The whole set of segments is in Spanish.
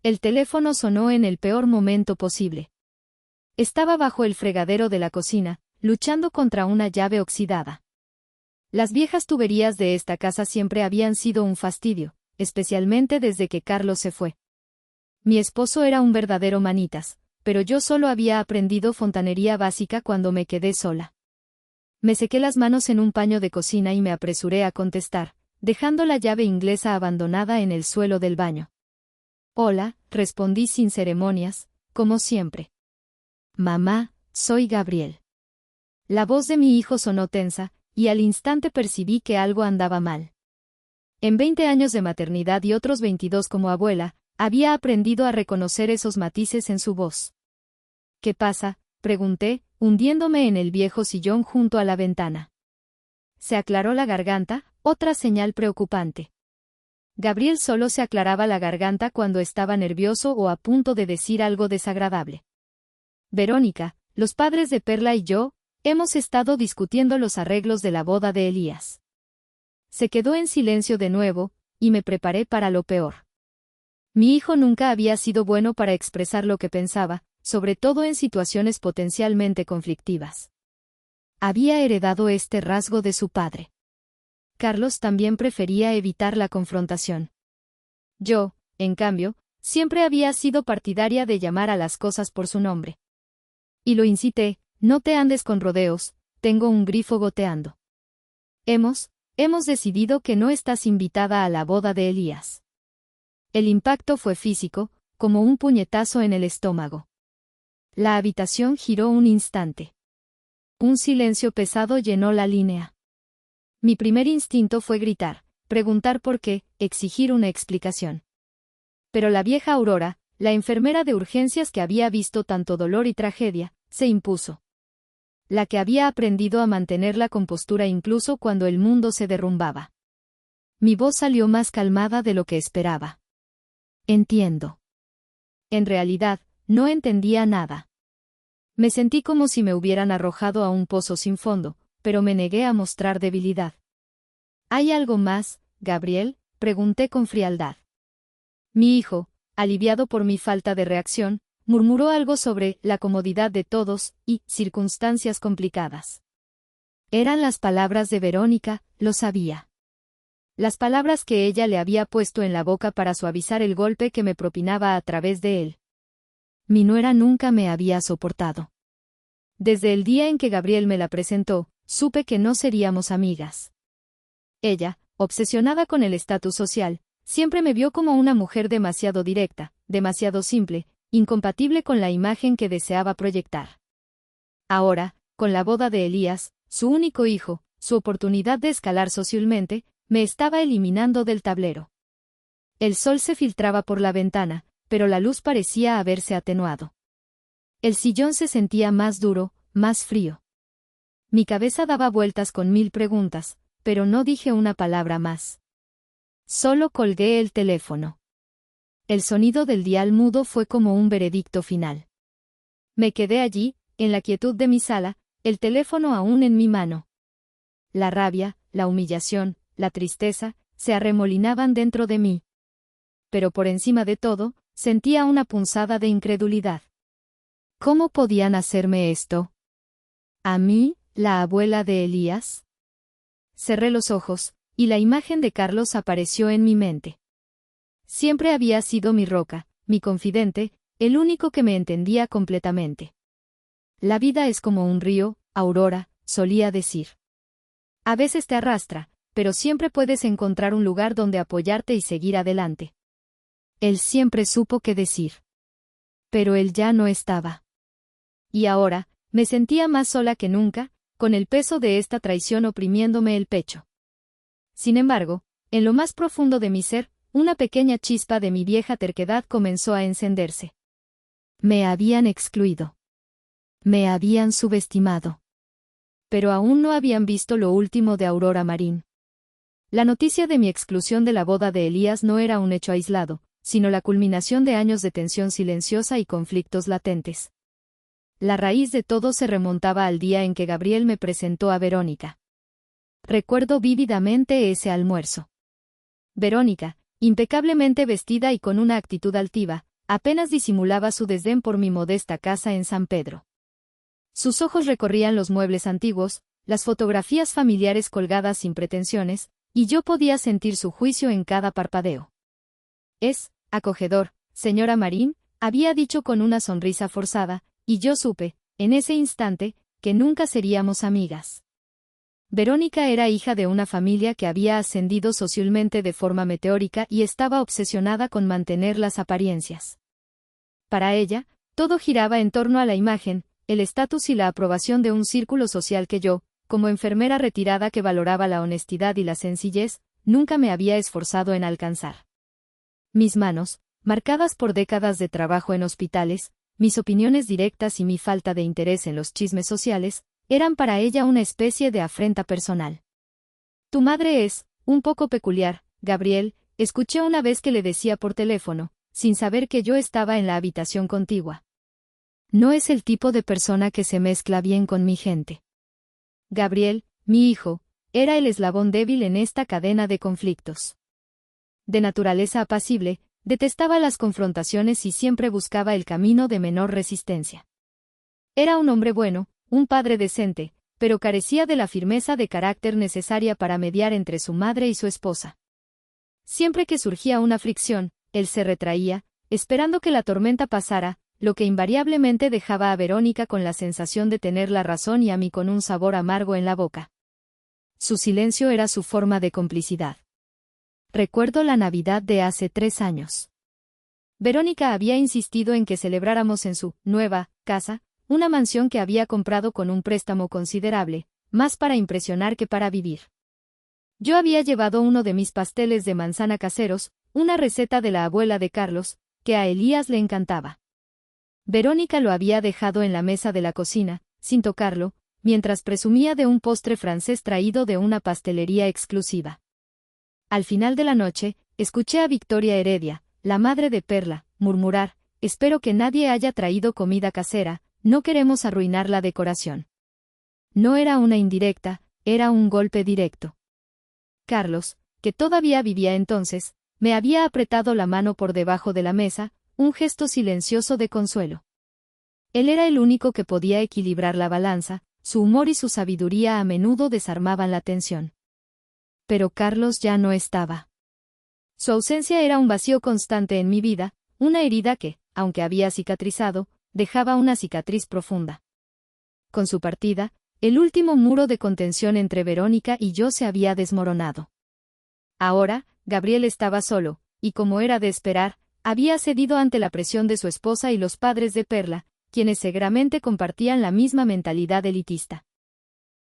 El teléfono sonó en el peor momento posible. Estaba bajo el fregadero de la cocina, luchando contra una llave oxidada. Las viejas tuberías de esta casa siempre habían sido un fastidio, especialmente desde que Carlos se fue. Mi esposo era un verdadero manitas, pero yo solo había aprendido fontanería básica cuando me quedé sola. Me sequé las manos en un paño de cocina y me apresuré a contestar, dejando la llave inglesa abandonada en el suelo del baño. Hola, respondí sin ceremonias, como siempre. Mamá, soy Gabriel. La voz de mi hijo sonó tensa, y al instante percibí que algo andaba mal. En 20 años de maternidad y otros 22 como abuela, había aprendido a reconocer esos matices en su voz. ¿Qué pasa?, pregunté, hundiéndome en el viejo sillón junto a la ventana. Se aclaró la garganta, otra señal preocupante. Gabriel solo se aclaraba la garganta cuando estaba nervioso o a punto de decir algo desagradable. Verónica, los padres de Perla y yo, hemos estado discutiendo los arreglos de la boda de Elías. Se quedó en silencio de nuevo, y me preparé para lo peor. Mi hijo nunca había sido bueno para expresar lo que pensaba, sobre todo en situaciones potencialmente conflictivas. Había heredado este rasgo de su padre. Carlos también prefería evitar la confrontación. Yo, en cambio, siempre había sido partidaria de llamar a las cosas por su nombre. Y lo incité, no te andes con rodeos, tengo un grifo goteando. Hemos decidido que no estás invitada a la boda de Elías. El impacto fue físico, como un puñetazo en el estómago. La habitación giró un instante. Un silencio pesado llenó la línea. Mi primer instinto fue gritar, preguntar por qué, exigir una explicación. Pero la vieja Aurora, la enfermera de urgencias que había visto tanto dolor y tragedia, se impuso. La que había aprendido a mantener la compostura incluso cuando el mundo se derrumbaba. Mi voz salió más calmada de lo que esperaba. Entiendo. En realidad, no entendía nada. Me sentí como si me hubieran arrojado a un pozo sin fondo, pero me negué a mostrar debilidad. ¿Hay algo más, Gabriel?, pregunté con frialdad. Mi hijo, aliviado por mi falta de reacción, murmuró algo sobre la comodidad de todos y circunstancias complicadas. Eran las palabras de Verónica, lo sabía. Las palabras que ella le había puesto en la boca para suavizar el golpe que me propinaba a través de él. Mi nuera nunca me había soportado. Desde el día en que Gabriel me la presentó, supe que no seríamos amigas. Ella, obsesionada con el estatus social, siempre me vio como una mujer demasiado directa, demasiado simple, incompatible con la imagen que deseaba proyectar. Ahora, con la boda de Elías, su único hijo, su oportunidad de escalar socialmente, me estaba eliminando del tablero. El sol se filtraba por la ventana, pero la luz parecía haberse atenuado. El sillón se sentía más duro, más frío. Mi cabeza daba vueltas con 1000 preguntas, pero no dije una palabra más. Solo colgué el teléfono. El sonido del dial mudo fue como un veredicto final. Me quedé allí, en la quietud de mi sala, el teléfono aún en mi mano. La rabia, la humillación, la tristeza, se arremolinaban dentro de mí. Pero por encima de todo, sentía una punzada de incredulidad. ¿Cómo podían hacerme esto? ¿A mí, la abuela de Elías? Cerré los ojos, y la imagen de Carlos apareció en mi mente. Siempre había sido mi roca, mi confidente, el único que me entendía completamente. La vida es como un río, Aurora, solía decir. A veces te arrastra, pero siempre puedes encontrar un lugar donde apoyarte y seguir adelante. Él siempre supo qué decir. Pero él ya no estaba. Y ahora, me sentía más sola que nunca, con el peso de esta traición oprimiéndome el pecho. Sin embargo, en lo más profundo de mi ser, una pequeña chispa de mi vieja terquedad comenzó a encenderse. Me habían excluido. Me habían subestimado. Pero aún no habían visto lo último de Aurora Marín. La noticia de mi exclusión de la boda de Elías no era un hecho aislado, sino la culminación de años de tensión silenciosa y conflictos latentes. La raíz de todo se remontaba al día en que Gabriel me presentó a Verónica. Recuerdo vívidamente ese almuerzo. Verónica, impecablemente vestida y con una actitud altiva, apenas disimulaba su desdén por mi modesta casa en San Pedro. Sus ojos recorrían los muebles antiguos, las fotografías familiares colgadas sin pretensiones, y yo podía sentir su juicio en cada parpadeo. «Es acogedor, señora Marín», había dicho con una sonrisa forzada, y yo supe, en ese instante, que nunca seríamos amigas. Verónica era hija de una familia que había ascendido socialmente de forma meteórica y estaba obsesionada con mantener las apariencias. Para ella, todo giraba en torno a la imagen, el estatus y la aprobación de un círculo social que yo, como enfermera retirada que valoraba la honestidad y la sencillez, nunca me había esforzado en alcanzar. Mis manos, marcadas por décadas de trabajo en hospitales, mis opiniones directas y mi falta de interés en los chismes sociales, eran para ella una especie de afrenta personal. «Tu madre es un poco peculiar, Gabriel», escuché una vez que le decía por teléfono, sin saber que yo estaba en la habitación contigua. «No es el tipo de persona que se mezcla bien con mi gente». Gabriel, mi hijo, era el eslabón débil en esta cadena de conflictos. De naturaleza apacible, detestaba las confrontaciones y siempre buscaba el camino de menor resistencia. Era un hombre bueno, un padre decente, pero carecía de la firmeza de carácter necesaria para mediar entre su madre y su esposa. Siempre que surgía una fricción, él se retraía, esperando que la tormenta pasara, lo que invariablemente dejaba a Verónica con la sensación de tener la razón y a mí con un sabor amargo en la boca. Su silencio era su forma de complicidad. Recuerdo la Navidad de hace 3 años. Verónica había insistido en que celebráramos en su nueva casa, una mansión que había comprado con un préstamo considerable, más para impresionar que para vivir. Yo había llevado uno de mis pasteles de manzana caseros, una receta de la abuela de Carlos, que a Elías le encantaba. Verónica lo había dejado en la mesa de la cocina, sin tocarlo, mientras presumía de un postre francés traído de una pastelería exclusiva. Al final de la noche, escuché a Victoria Heredia, la madre de Perla, murmurar: «Espero que nadie haya traído comida casera, no queremos arruinar la decoración». No era una indirecta, era un golpe directo. Carlos, que todavía vivía entonces, me había apretado la mano por debajo de la mesa, un gesto silencioso de consuelo. Él era el único que podía equilibrar la balanza, su humor y su sabiduría a menudo desarmaban la tensión. Pero Carlos ya no estaba. Su ausencia era un vacío constante en mi vida, una herida que, aunque había cicatrizado, dejaba una cicatriz profunda. Con su partida, el último muro de contención entre Verónica y yo se había desmoronado. Ahora, Gabriel estaba solo, y como era de esperar, había cedido ante la presión de su esposa y los padres de Perla, quienes seguramente compartían la misma mentalidad elitista.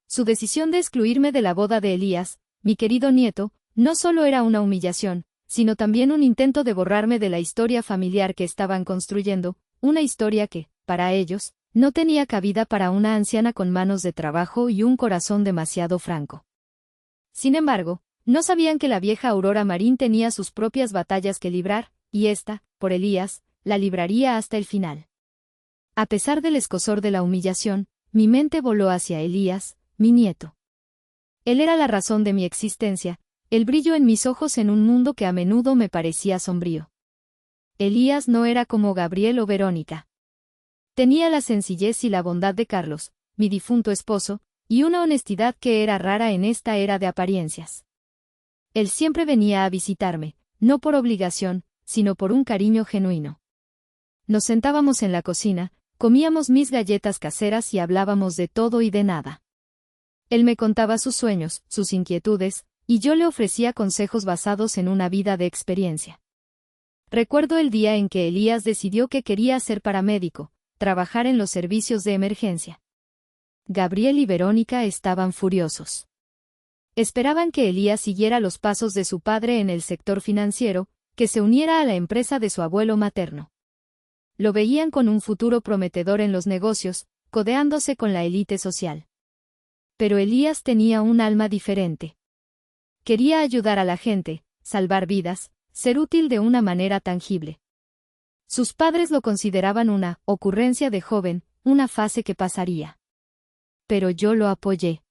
Su decisión de excluirme de la boda de Elías, mi querido nieto, no solo era una humillación, sino también un intento de borrarme de la historia familiar que estaban construyendo, una historia que, para ellos, no tenía cabida para una anciana con manos de trabajo y un corazón demasiado franco. Sin embargo, no sabían que la vieja Aurora Marín tenía sus propias batallas que librar, y ésta, por Elías, la libraría hasta el final. A pesar del escozor de la humillación, mi mente voló hacia Elías, mi nieto. Él era la razón de mi existencia, el brillo en mis ojos en un mundo que a menudo me parecía sombrío. Elías no era como Gabriel o Verónica. Tenía la sencillez y la bondad de Carlos, mi difunto esposo, y una honestidad que era rara en esta era de apariencias. Él siempre venía a visitarme, no por obligación, sino por un cariño genuino. Nos sentábamos en la cocina, comíamos mis galletas caseras y hablábamos de todo y de nada. Él me contaba sus sueños, sus inquietudes, y yo le ofrecía consejos basados en una vida de experiencia. Recuerdo el día en que Elías decidió que quería ser paramédico, trabajar en los servicios de emergencia. Gabriel y Verónica estaban furiosos. Esperaban que Elías siguiera los pasos de su padre en el sector financiero, que se uniera a la empresa de su abuelo materno. Lo veían con un futuro prometedor en los negocios, codeándose con la élite social. Pero Elías tenía un alma diferente. Quería ayudar a la gente, salvar vidas, ser útil de una manera tangible. Sus padres lo consideraban una ocurrencia de joven, una fase que pasaría. Pero yo lo apoyé.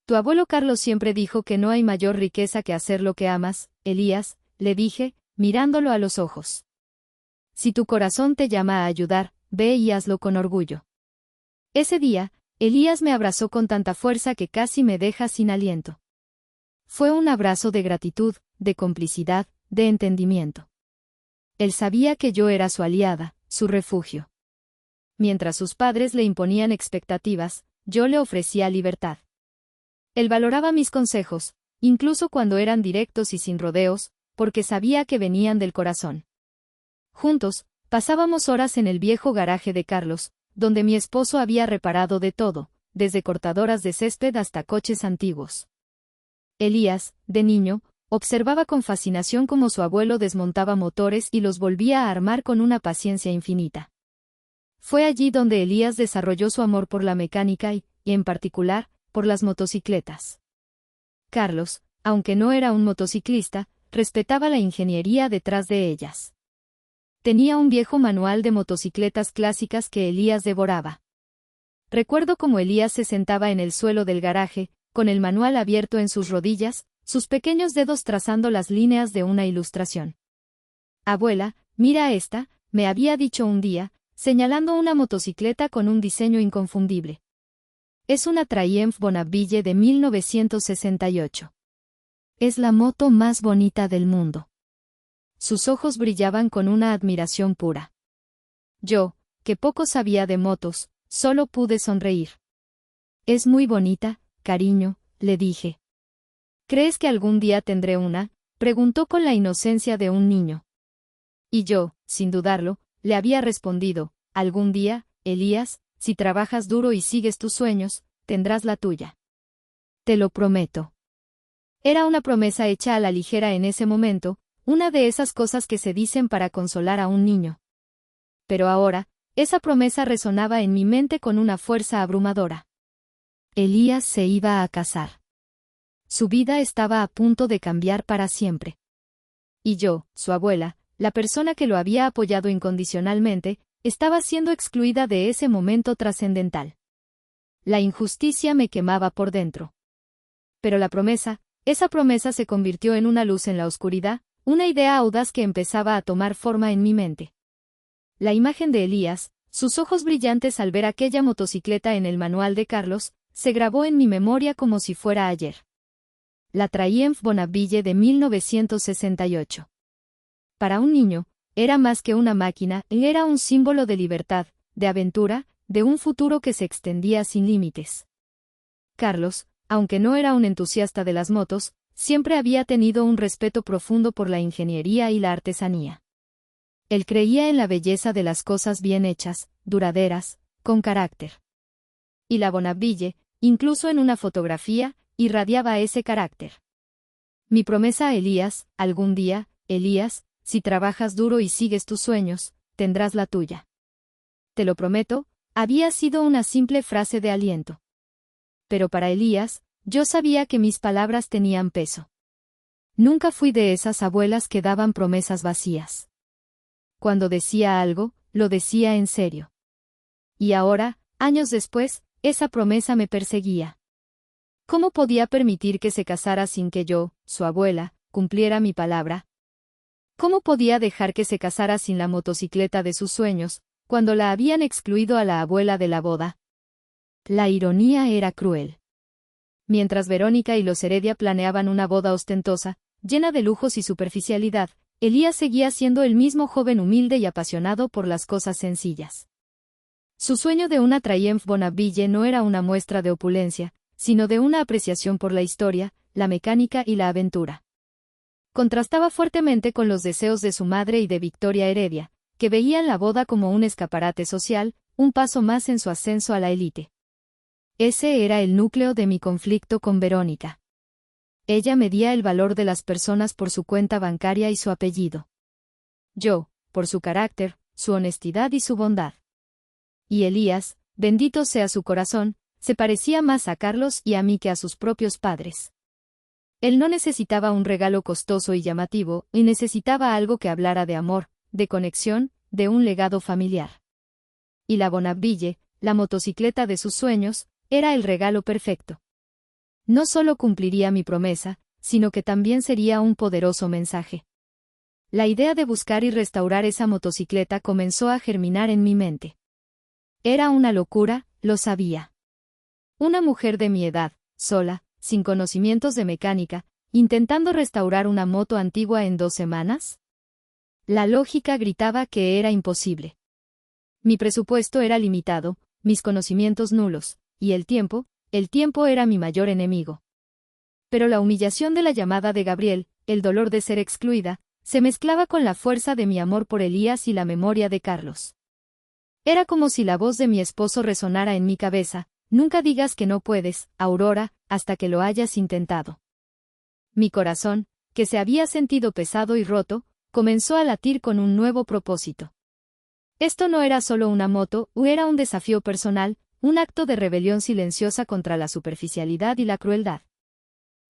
Tu abuelo Carlos siempre dijo que no hay mayor riqueza que hacer lo que amas, Elías, le dije, mirándolo a los ojos. si tu corazón te llama a ayudar, ve y hazlo con orgullo. Ese día, Elías me abrazó con tanta fuerza que casi me deja sin aliento. Fue un abrazo de gratitud, de complicidad, de entendimiento. Él sabía que yo era su aliada, su refugio. Mientras sus padres le imponían expectativas, yo le ofrecía libertad. Él valoraba mis consejos, incluso cuando eran directos y sin rodeos, porque sabía que venían del corazón. Juntos, pasábamos horas en el viejo garaje de Carlos, donde mi esposo había reparado de todo, desde cortadoras de césped hasta coches antiguos. Elías, de niño, observaba con fascinación cómo su abuelo desmontaba motores y los volvía a armar con una paciencia infinita. Fue allí donde Elías desarrolló su amor por la mecánica y, en particular, por las motocicletas. Carlos, aunque no era un motociclista, respetaba la ingeniería detrás de ellas. Tenía un viejo manual de motocicletas clásicas que Elías devoraba. Recuerdo cómo Elías se sentaba en el suelo del garaje, con el manual abierto en sus rodillas, sus pequeños dedos trazando las líneas de una ilustración. «Abuela, mira esta», me había dicho un día, señalando una motocicleta con un diseño inconfundible. Es una Triumph Bonneville de 1968. Es la moto más bonita del mundo. Sus ojos brillaban con una admiración pura. Yo, que poco sabía de motos, solo pude sonreír. «Es muy bonita, cariño», le dije. «¿Crees que algún día tendré una?», preguntó con la inocencia de un niño. Y yo, sin dudarlo, le había respondido: «Algún día, Elías, si trabajas duro y sigues tus sueños, tendrás la tuya. Te lo prometo». Era una promesa hecha a la ligera en ese momento, una de esas cosas que se dicen para consolar a un niño. Pero ahora, esa promesa resonaba en mi mente con una fuerza abrumadora. Elías se iba a casar. Su vida estaba a punto de cambiar para siempre. Y yo, su abuela, la persona que lo había apoyado incondicionalmente, estaba siendo excluida de ese momento trascendental. La injusticia me quemaba por dentro. Pero esa promesa se convirtió en una luz en la oscuridad, una idea audaz que empezaba a tomar forma en mi mente. La imagen de Elías, sus ojos brillantes al ver aquella motocicleta en el manual de Carlos, se grabó en mi memoria como si fuera ayer. La Triumph Bonneville de 1968. Para un niño, era más que una máquina, era un símbolo de libertad, de aventura, de un futuro que se extendía sin límites. Carlos, aunque no era un entusiasta de las motos, siempre había tenido un respeto profundo por la ingeniería y la artesanía. Él creía en la belleza de las cosas bien hechas, duraderas, con carácter. Y la Bonneville, incluso en una fotografía, irradiaba ese carácter. Mi promesa a Elías: algún día, Elías, si trabajas duro y sigues tus sueños, tendrás la tuya. Te lo prometo, había sido una simple frase de aliento. Pero para Elías, yo sabía que mis palabras tenían peso. Nunca fui de esas abuelas que daban promesas vacías. Cuando decía algo, lo decía en serio. Y ahora, años después, esa promesa me perseguía. ¿Cómo podía permitir que se casara sin que yo, su abuela, cumpliera mi palabra? ¿Cómo podía dejar que se casara sin la motocicleta de sus sueños, cuando la habían excluido a la abuela de la boda? La ironía era cruel. Mientras Verónica y los Heredia planeaban una boda ostentosa, llena de lujos y superficialidad, Elías seguía siendo el mismo joven humilde y apasionado por las cosas sencillas. Su sueño de una Triumph Bonneville no era una muestra de opulencia, sino de una apreciación por la historia, la mecánica y la aventura. Contrastaba fuertemente con los deseos de su madre y de Victoria Heredia, que veían la boda como un escaparate social, un paso más en su ascenso a la élite. Ese era el núcleo de mi conflicto con Verónica. Ella medía el valor de las personas por su cuenta bancaria y su apellido. Yo, por su carácter, su honestidad y su bondad. Y Elías, bendito sea su corazón, se parecía más a Carlos y a mí que a sus propios padres. Él no necesitaba un regalo costoso y llamativo, y necesitaba algo que hablara de amor, de conexión, de un legado familiar. Y la Bonneville, la motocicleta de sus sueños, era el regalo perfecto. No solo cumpliría mi promesa, sino que también sería un poderoso mensaje. La idea de buscar y restaurar esa motocicleta comenzó a germinar en mi mente. Era una locura, lo sabía. Una mujer de mi edad, sola, sin conocimientos de mecánica, intentando restaurar una moto antigua en 2 semanas. La lógica gritaba que era imposible. Mi presupuesto era limitado, mis conocimientos nulos, y el tiempo era mi mayor enemigo. Pero la humillación de la llamada de Gabriel, el dolor de ser excluida, se mezclaba con la fuerza de mi amor por Elías y la memoria de Carlos. Era como si la voz de mi esposo resonara en mi cabeza: nunca digas que no puedes, Aurora, hasta que lo hayas intentado. Mi corazón, que se había sentido pesado y roto, comenzó a latir con un nuevo propósito. Esto no era solo una moto, era un desafío personal, un acto de rebelión silenciosa contra la superficialidad y la crueldad.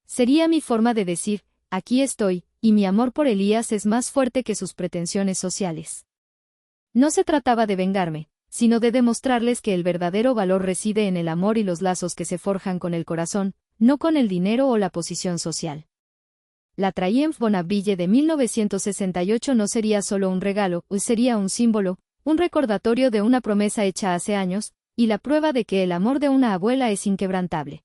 Sería mi forma de decir: aquí estoy, y mi amor por Elías es más fuerte que sus pretensiones sociales. No se trataba de vengarme, sino de demostrarles que el verdadero valor reside en el amor y los lazos que se forjan con el corazón, no con el dinero o la posición social. La Triumph Bonneville de 1968 no sería solo un regalo, sería un símbolo, un recordatorio de una promesa hecha hace años, y la prueba de que el amor de una abuela es inquebrantable.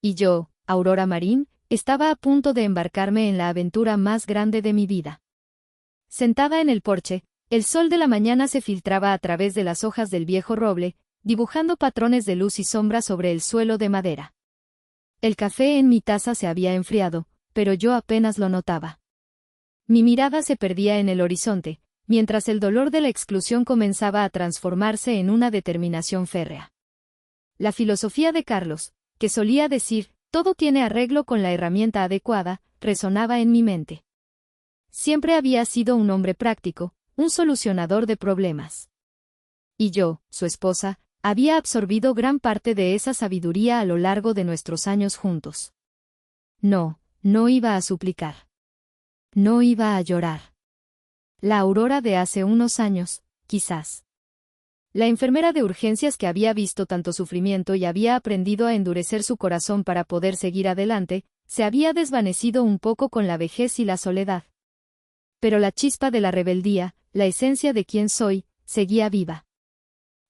Y yo, Aurora Marín, estaba a punto de embarcarme en la aventura más grande de mi vida. Sentada en el porche, el sol de la mañana se filtraba a través de las hojas del viejo roble, dibujando patrones de luz y sombra sobre el suelo de madera. El café en mi taza se había enfriado, pero yo apenas lo notaba. Mi mirada se perdía en el horizonte, mientras el dolor de la exclusión comenzaba a transformarse en una determinación férrea. La filosofía de Carlos, que solía decir: todo tiene arreglo con la herramienta adecuada, resonaba en mi mente. Siempre había sido un hombre práctico, un solucionador de problemas. Y yo, su esposa, había absorbido gran parte de esa sabiduría a lo largo de nuestros años juntos. No iba a suplicar. No iba a llorar. La Aurora de hace unos años, quizás. La enfermera de urgencias que había visto tanto sufrimiento y había aprendido a endurecer su corazón para poder seguir adelante, se había desvanecido un poco con la vejez y la soledad. Pero la chispa de la rebeldía, la esencia de quién soy, seguía viva.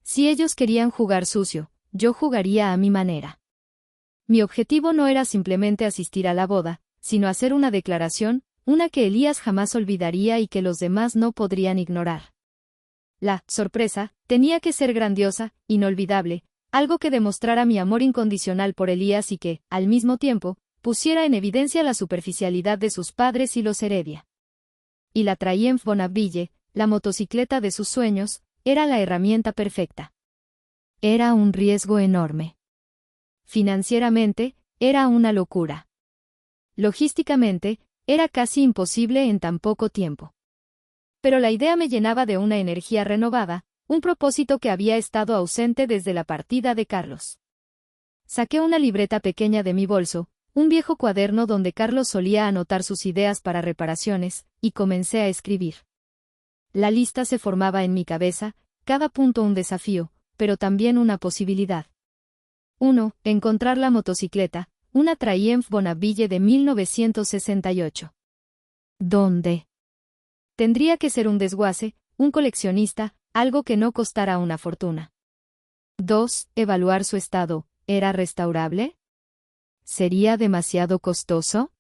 Si ellos querían jugar sucio, yo jugaría a mi manera. Mi objetivo no era simplemente asistir a la boda, sino hacer una declaración, una que Elías jamás olvidaría y que los demás no podrían ignorar. La sorpresa tenía que ser grandiosa, inolvidable, algo que demostrara mi amor incondicional por Elías y que, al mismo tiempo, pusiera en evidencia la superficialidad de sus padres y los Heredia. Y la Triumph Bonneville, la motocicleta de sus sueños, era la herramienta perfecta. Era un riesgo enorme. Financieramente, era una locura. Logísticamente, era casi imposible en tan poco tiempo. Pero la idea me llenaba de una energía renovada, un propósito que había estado ausente desde la partida de Carlos. Saqué una libreta pequeña de mi bolso, un viejo cuaderno donde Carlos solía anotar sus ideas para reparaciones, y comencé a escribir. La lista se formaba en mi cabeza, cada punto un desafío, pero también una posibilidad. 1. Encontrar la motocicleta, una Triumph Bonneville de 1968. ¿Dónde? Tendría que ser un desguace, un coleccionista, algo que no costara una fortuna. 2. Evaluar su estado, ¿era restaurable? ¿Sería demasiado costoso?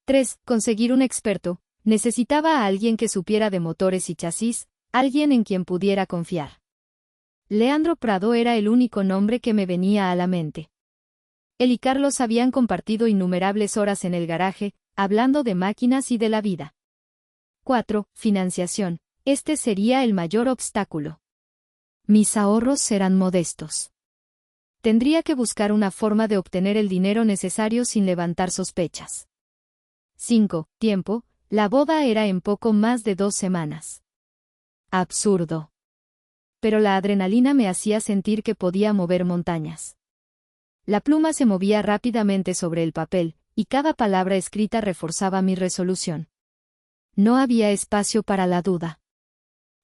3. Conseguir un experto, necesitaba a alguien que supiera de motores y chasis, alguien en quien pudiera confiar. Leandro Prado era el único nombre que me venía a la mente. Él y Carlos habían compartido innumerables horas en el garaje, hablando de máquinas y de la vida. 4. Financiación. Este sería el mayor obstáculo. Mis ahorros serán modestos. Tendría que buscar una forma de obtener el dinero necesario sin levantar sospechas. 5. Tiempo. La boda era en poco más de 2 semanas. Absurdo. Pero la adrenalina me hacía sentir que podía mover montañas. La pluma se movía rápidamente sobre el papel, y cada palabra escrita reforzaba mi resolución. No había espacio para la duda.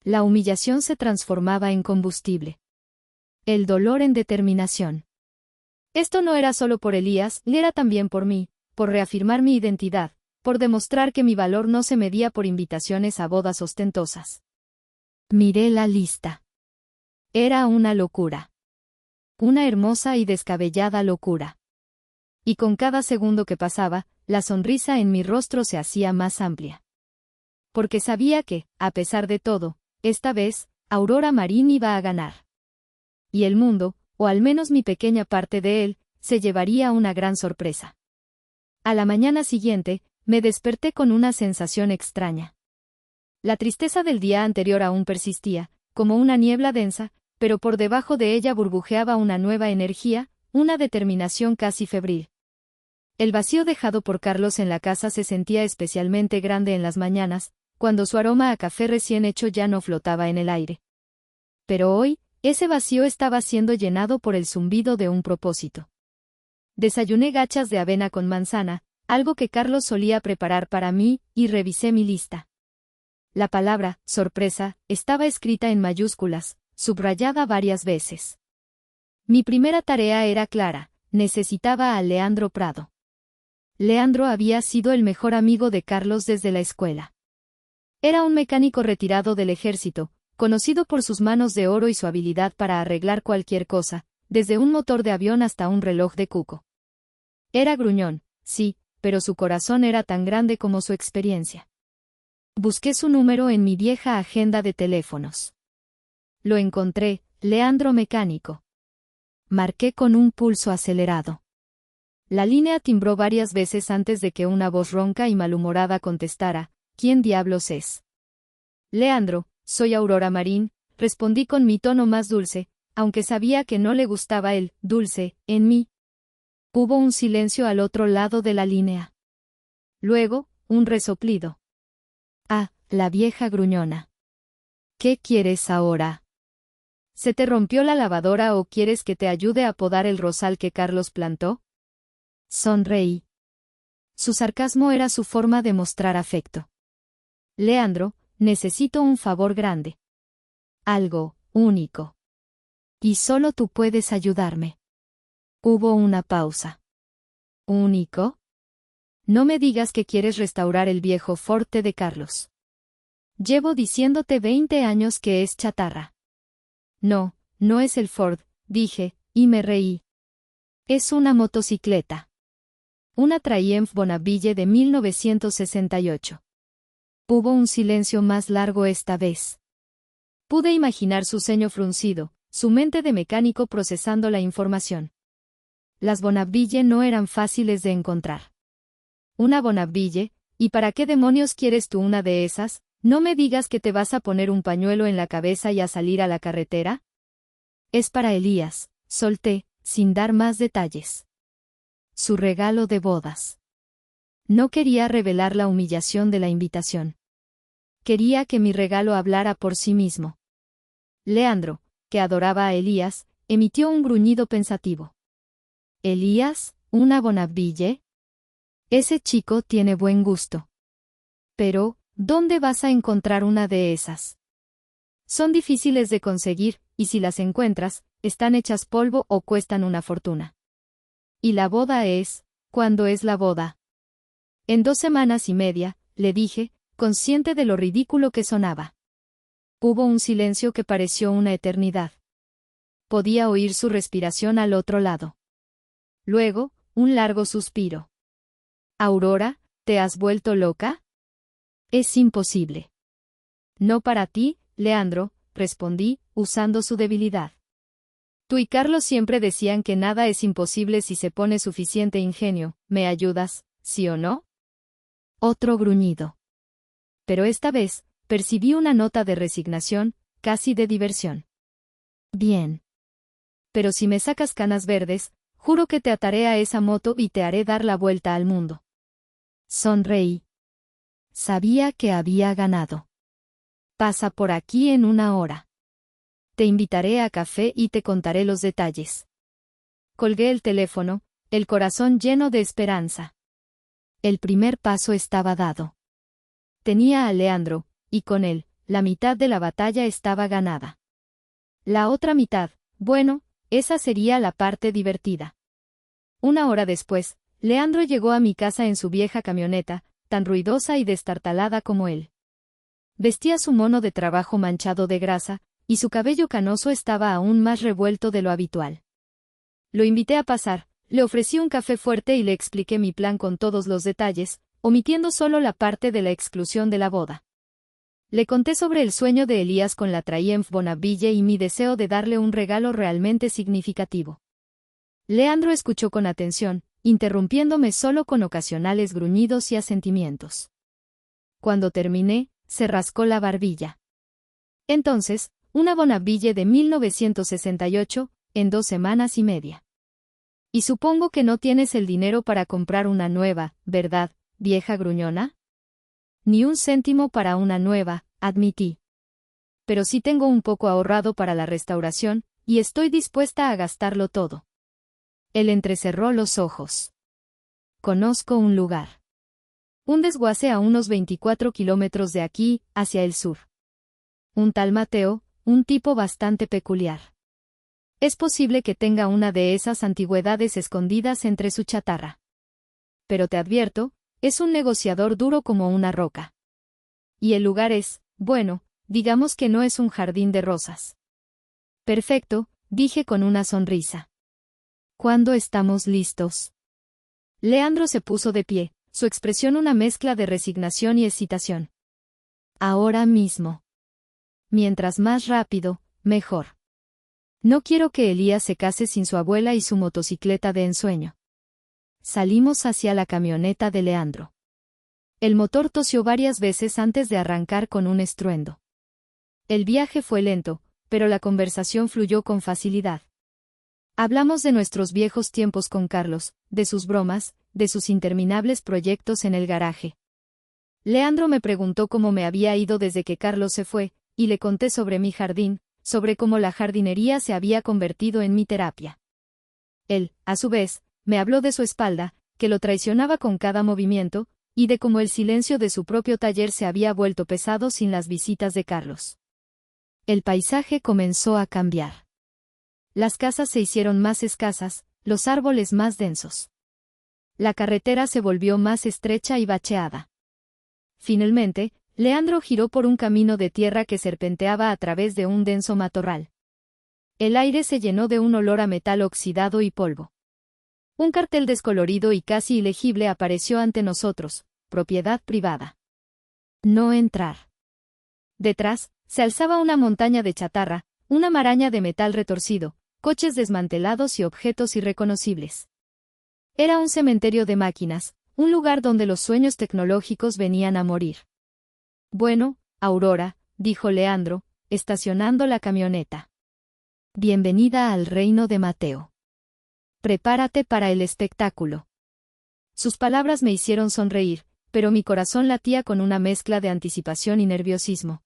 La humillación se transformaba en combustible. El dolor en determinación. Esto no era solo por Elías, era también por mí, por reafirmar mi identidad, por demostrar que mi valor no se medía por invitaciones a bodas ostentosas. Miré la lista. Era una locura. Una hermosa y descabellada locura. Y con cada segundo que pasaba, la sonrisa en mi rostro se hacía más amplia. Porque sabía que, a pesar de todo, esta vez, Aurora Marín iba a ganar. Y el mundo, o al menos mi pequeña parte de él, se llevaría una gran sorpresa. A la mañana siguiente, me desperté con una sensación extraña. La tristeza del día anterior aún persistía, como una niebla densa, pero por debajo de ella burbujeaba una nueva energía, una determinación casi febril. El vacío dejado por Carlos en la casa se sentía especialmente grande en las mañanas, cuando su aroma a café recién hecho ya no flotaba en el aire. Pero hoy, ese vacío estaba siendo llenado por el zumbido de un propósito. Desayuné gachas de avena con manzana, algo que Carlos solía preparar para mí, y revisé mi lista. La palabra, sorpresa, estaba escrita en mayúsculas, subrayada varias veces. Mi primera tarea era clara, necesitaba a Leandro Prado. Leandro había sido el mejor amigo de Carlos desde la escuela. Era un mecánico retirado del ejército, conocido por sus manos de oro y su habilidad para arreglar cualquier cosa, desde un motor de avión hasta un reloj de cuco. Era gruñón, sí, pero su corazón era tan grande como su experiencia. Busqué su número en mi vieja agenda de teléfonos. Lo encontré, Leandro Mecánico. Marqué con un pulso acelerado. La línea timbró varias veces antes de que una voz ronca y malhumorada contestara, ¿quién diablos es? Leandro, soy Aurora Marín, respondí con mi tono más dulce, aunque sabía que no le gustaba el dulce en mí. Hubo un silencio al otro lado de la línea. Luego, un resoplido. Ah, la vieja gruñona. ¿Qué quieres ahora? ¿Se te rompió la lavadora o quieres que te ayude a podar el rosal que Carlos plantó? Sonreí. Su sarcasmo era su forma de mostrar afecto. Leandro, necesito un favor grande. Algo único. Y solo tú puedes ayudarme. Hubo una pausa. ¿Único? No me digas que quieres restaurar el viejo forte de Carlos. Llevo diciéndote 20 años que es chatarra. No, no es el Ford, dije, y me reí. Es una motocicleta. Una Triumph Bonneville de 1968. Hubo un silencio más largo esta vez. Pude imaginar su ceño fruncido, su mente de mecánico procesando la información. Las Bonneville no eran fáciles de encontrar. Una Bonneville, ¿y para qué demonios quieres tú una de esas? No me digas que te vas a poner un pañuelo en la cabeza y a salir a la carretera. Es para Elías, solté, sin dar más detalles. Su regalo de bodas. No quería revelar la humillación de la invitación. Quería que mi regalo hablara por sí mismo. Leandro, que adoraba a Elías, emitió un gruñido pensativo. ¿Elías, una Bonneville? Ese chico tiene buen gusto. Pero, ¿dónde vas a encontrar una de esas? Son difíciles de conseguir, y si las encuentras, están hechas polvo o cuestan una fortuna. Y la boda es, ¿cuándo es la boda? En 2 semanas y media, le dije, consciente de lo ridículo que sonaba. Hubo un silencio que pareció una eternidad. Podía oír su respiración al otro lado. Luego, un largo suspiro. Aurora, ¿te has vuelto loca? Es imposible. No para ti, Leandro, respondí, usando su debilidad. Tú y Carlos siempre decían que nada es imposible si se pone suficiente ingenio. ¿Me ayudas, sí o no? Otro gruñido. Pero esta vez, percibí una nota de resignación, casi de diversión. Bien. Pero si me sacas canas verdes, juro que te ataré a esa moto y te haré dar la vuelta al mundo. Sonreí. Sabía que había ganado. Pasa por aquí en 1 hora. Te invitaré a café y te contaré los detalles. Colgué el teléfono, el corazón lleno de esperanza. El primer paso estaba dado. Tenía a Leandro, y con él, la mitad de la batalla estaba ganada. La otra mitad, bueno, esa sería la parte divertida. 1 hora después, Leandro llegó a mi casa en su vieja camioneta, tan ruidosa y destartalada como él. Vestía su mono de trabajo manchado de grasa, y su cabello canoso estaba aún más revuelto de lo habitual. Lo invité a pasar, le ofrecí un café fuerte y le expliqué mi plan con todos los detalles, omitiendo solo la parte de la exclusión de la boda. Le conté sobre el sueño de Elías con la Triumph Bonneville y mi deseo de darle un regalo realmente significativo. Leandro escuchó con atención, interrumpiéndome solo con ocasionales gruñidos y asentimientos. Cuando terminé, se rascó la barbilla. Entonces, una Bonneville de 1968, en 2 semanas y media. Y supongo que no tienes el dinero para comprar una nueva, ¿verdad, vieja gruñona? Ni un céntimo para una nueva, admití. Pero sí tengo un poco ahorrado para la restauración, y estoy dispuesta a gastarlo todo. Él entrecerró los ojos. Conozco un lugar. Un desguace a unos 24 kilómetros de aquí, hacia el sur. Un tal Mateo, un tipo bastante peculiar. Es posible que tenga una de esas antigüedades escondidas entre su chatarra. Pero te advierto, es un negociador duro como una roca. Y el lugar es, bueno, digamos que no es un jardín de rosas. Perfecto, dije con una sonrisa. ¿Cuándo estamos listos? Leandro se puso de pie, su expresión una mezcla de resignación y excitación. Ahora mismo. Mientras más rápido, mejor. No quiero que Elías se case sin su abuela y su motocicleta de ensueño. Salimos hacia la camioneta de Leandro. El motor tosió varias veces antes de arrancar con un estruendo. El viaje fue lento, pero la conversación fluyó con facilidad. Hablamos de nuestros viejos tiempos con Carlos, de sus bromas, de sus interminables proyectos en el garaje. Leandro me preguntó cómo me había ido desde que Carlos se fue, y le conté sobre mi jardín, sobre cómo la jardinería se había convertido en mi terapia. Él, a su vez, me habló de su espalda, que lo traicionaba con cada movimiento, y de cómo el silencio de su propio taller se había vuelto pesado sin las visitas de Carlos. El paisaje comenzó a cambiar. Las casas se hicieron más escasas, los árboles más densos. La carretera se volvió más estrecha y bacheada. Finalmente, Leandro giró por un camino de tierra que serpenteaba a través de un denso matorral. El aire se llenó de un olor a metal oxidado y polvo. Un cartel descolorido y casi ilegible apareció ante nosotros: propiedad privada. No entrar. Detrás, se alzaba una montaña de chatarra, una maraña de metal retorcido, coches desmantelados y objetos irreconocibles. Era un cementerio de máquinas, un lugar donde los sueños tecnológicos venían a morir. Bueno, Aurora, dijo Leandro, estacionando la camioneta. Bienvenida al reino de Mateo. Prepárate para el espectáculo. Sus palabras me hicieron sonreír, pero mi corazón latía con una mezcla de anticipación y nerviosismo.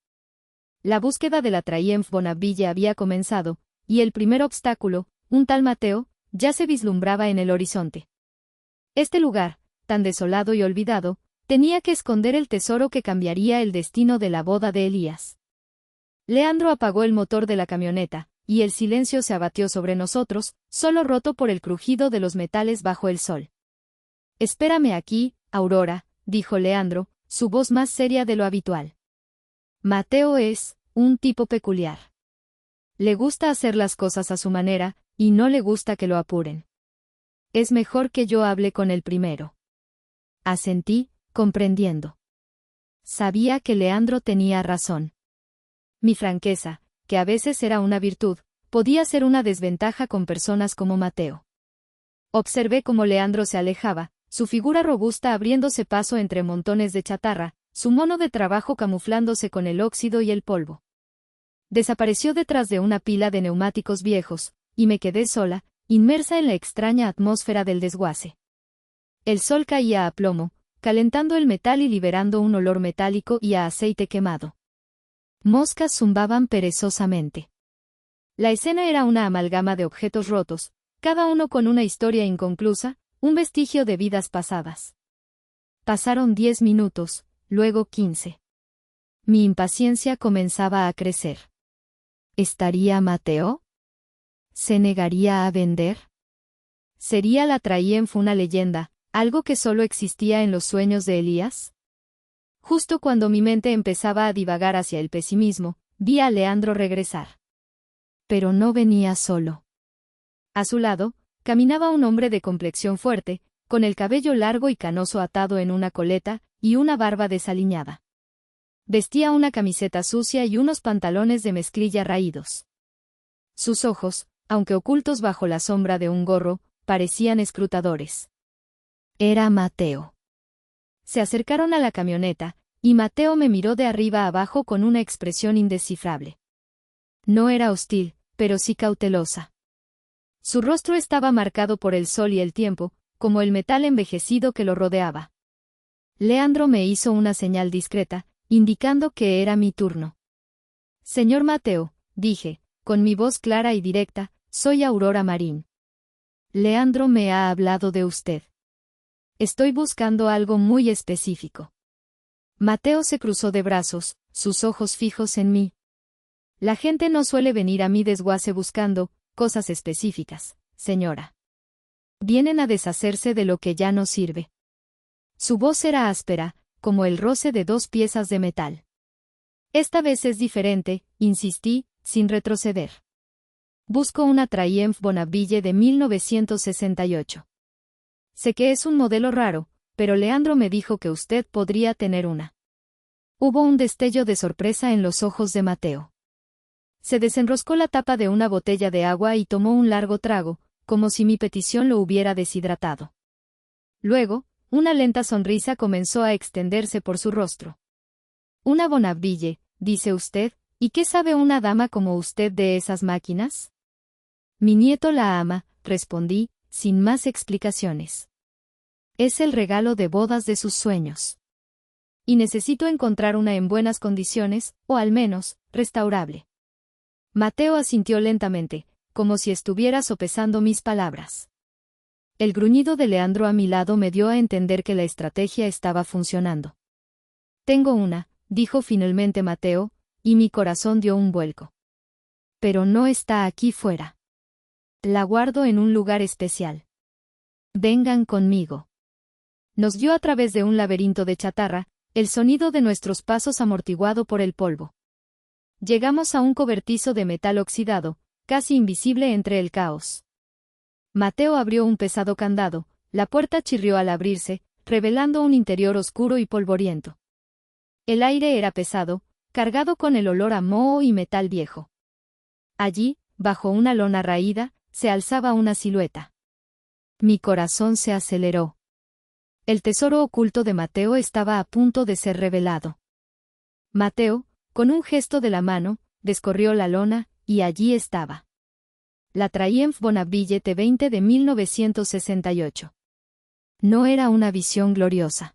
La búsqueda de la Triumph Bonneville había comenzado, y el primer obstáculo, un tal Mateo, ya se vislumbraba en el horizonte. Este lugar, tan desolado y olvidado, tenía que esconder el tesoro que cambiaría el destino de la boda de Elías. Leandro apagó el motor de la camioneta, y el silencio se abatió sobre nosotros, solo roto por el crujido de los metales bajo el sol. Espérame aquí, Aurora, dijo Leandro, su voz más seria de lo habitual. Mateo es un tipo peculiar. Le gusta hacer las cosas a su manera, y no le gusta que lo apuren. Es mejor que yo hable con él primero. Asentí, comprendiendo. Sabía que Leandro tenía razón. Mi franqueza, que a veces era una virtud, podía ser una desventaja con personas como Mateo. Observé cómo Leandro se alejaba, su figura robusta abriéndose paso entre montones de chatarra, su mono de trabajo camuflándose con el óxido y el polvo. Desapareció detrás de una pila de neumáticos viejos, y me quedé sola, inmersa en la extraña atmósfera del desguace. El sol caía a plomo, calentando el metal y liberando un olor metálico y a aceite quemado. Moscas zumbaban perezosamente. La escena era una amalgama de objetos rotos, cada uno con una historia inconclusa, un vestigio de vidas pasadas. Pasaron 10 minutos, luego 15. Mi impaciencia comenzaba a crecer. ¿Estaría Mateo? ¿Se negaría a vender? ¿Sería la Triumph una leyenda, algo que solo existía en los sueños de Elías? Justo cuando mi mente empezaba a divagar hacia el pesimismo, vi a Leandro regresar. Pero no venía solo. A su lado, caminaba un hombre de complexión fuerte, con el cabello largo y canoso atado en una coleta, y una barba desaliñada. Vestía una camiseta sucia y unos pantalones de mezclilla raídos. Sus ojos, aunque ocultos bajo la sombra de un gorro, parecían escrutadores. Era Mateo. Se acercaron a la camioneta, y Mateo me miró de arriba abajo con una expresión indescifrable. No era hostil, pero sí cautelosa. Su rostro estaba marcado por el sol y el tiempo, como el metal envejecido que lo rodeaba. Leandro me hizo una señal discreta, indicando que era mi turno. Señor Mateo, dije, con mi voz clara y directa, soy Aurora Marín. Leandro me ha hablado de usted. Estoy buscando algo muy específico. Mateo se cruzó de brazos, sus ojos fijos en mí. La gente no suele venir a mi desguace buscando cosas específicas, señora. Vienen a deshacerse de lo que ya no sirve. Su voz era áspera, como el roce de dos piezas de metal. Esta vez es diferente, insistí, sin retroceder. Busco una Triumph Bonneville de 1968. Sé que es un modelo raro, pero Leandro me dijo que usted podría tener una. Hubo un destello de sorpresa en los ojos de Mateo. Se desenroscó la tapa de una botella de agua y tomó un largo trago, como si mi petición lo hubiera deshidratado. Luego, una lenta sonrisa comenzó a extenderse por su rostro. Una Bonneville, dice usted, ¿y qué sabe una dama como usted de esas máquinas? Mi nieto la ama, respondí, sin más explicaciones. Es el regalo de bodas de sus sueños. Y necesito encontrar una en buenas condiciones, o al menos, restaurable. Mateo asintió lentamente, como si estuviera sopesando mis palabras. El gruñido de Leandro a mi lado me dio a entender que la estrategia estaba funcionando. Tengo una, dijo finalmente Mateo, y mi corazón dio un vuelco. Pero no está aquí fuera. La guardo en un lugar especial. Vengan conmigo. Nos guió a través de un laberinto de chatarra, el sonido de nuestros pasos amortiguado por el polvo. Llegamos a un cobertizo de metal oxidado, casi invisible entre el caos. Mateo abrió un pesado candado, la puerta chirrió al abrirse, revelando un interior oscuro y polvoriento. El aire era pesado, cargado con el olor a moho y metal viejo. Allí, bajo una lona raída, se alzaba una silueta. Mi corazón se aceleró. El tesoro oculto de Mateo estaba a punto de ser revelado. Mateo, con un gesto de la mano, descorrió la lona, y allí estaba. La Triumph Bonneville T20 de 1968. No era una visión gloriosa.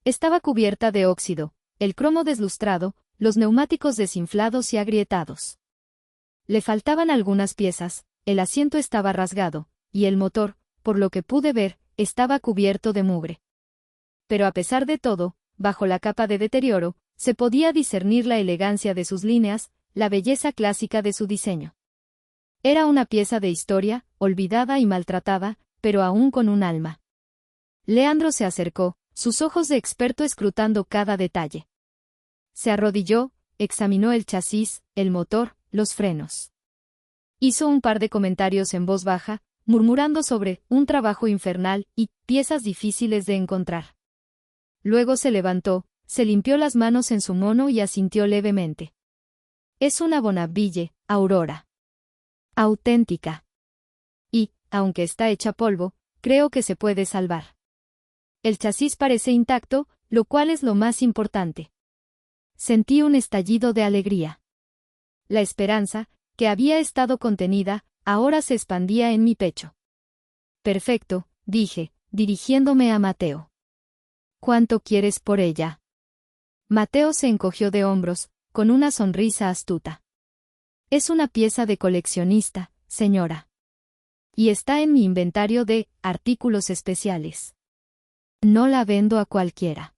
Estaba cubierta de óxido, el cromo deslustrado, los neumáticos desinflados y agrietados. Le faltaban algunas piezas, el asiento estaba rasgado, y el motor, por lo que pude ver, estaba cubierto de mugre. Pero a pesar de todo, bajo la capa de deterioro, se podía discernir la elegancia de sus líneas, la belleza clásica de su diseño. Era una pieza de historia, olvidada y maltratada, pero aún con un alma. Leandro se acercó, sus ojos de experto escrutando cada detalle. Se arrodilló, examinó el chasis, el motor, los frenos. Hizo un par de comentarios en voz baja, murmurando sobre un trabajo infernal y piezas difíciles de encontrar. Luego se levantó, se limpió las manos en su mono y asintió levemente. Es una Bonneville, Aurora. Auténtica. Y, aunque está hecha polvo, creo que se puede salvar. El chasis parece intacto, lo cual es lo más importante. Sentí un estallido de alegría. La esperanza, que había estado contenida, ahora se expandía en mi pecho. Perfecto, dije, dirigiéndome a Mateo. ¿Cuánto quieres por ella? Mateo se encogió de hombros, con una sonrisa astuta. Es una pieza de coleccionista, señora. Y está en mi inventario de artículos especiales. No la vendo a cualquiera.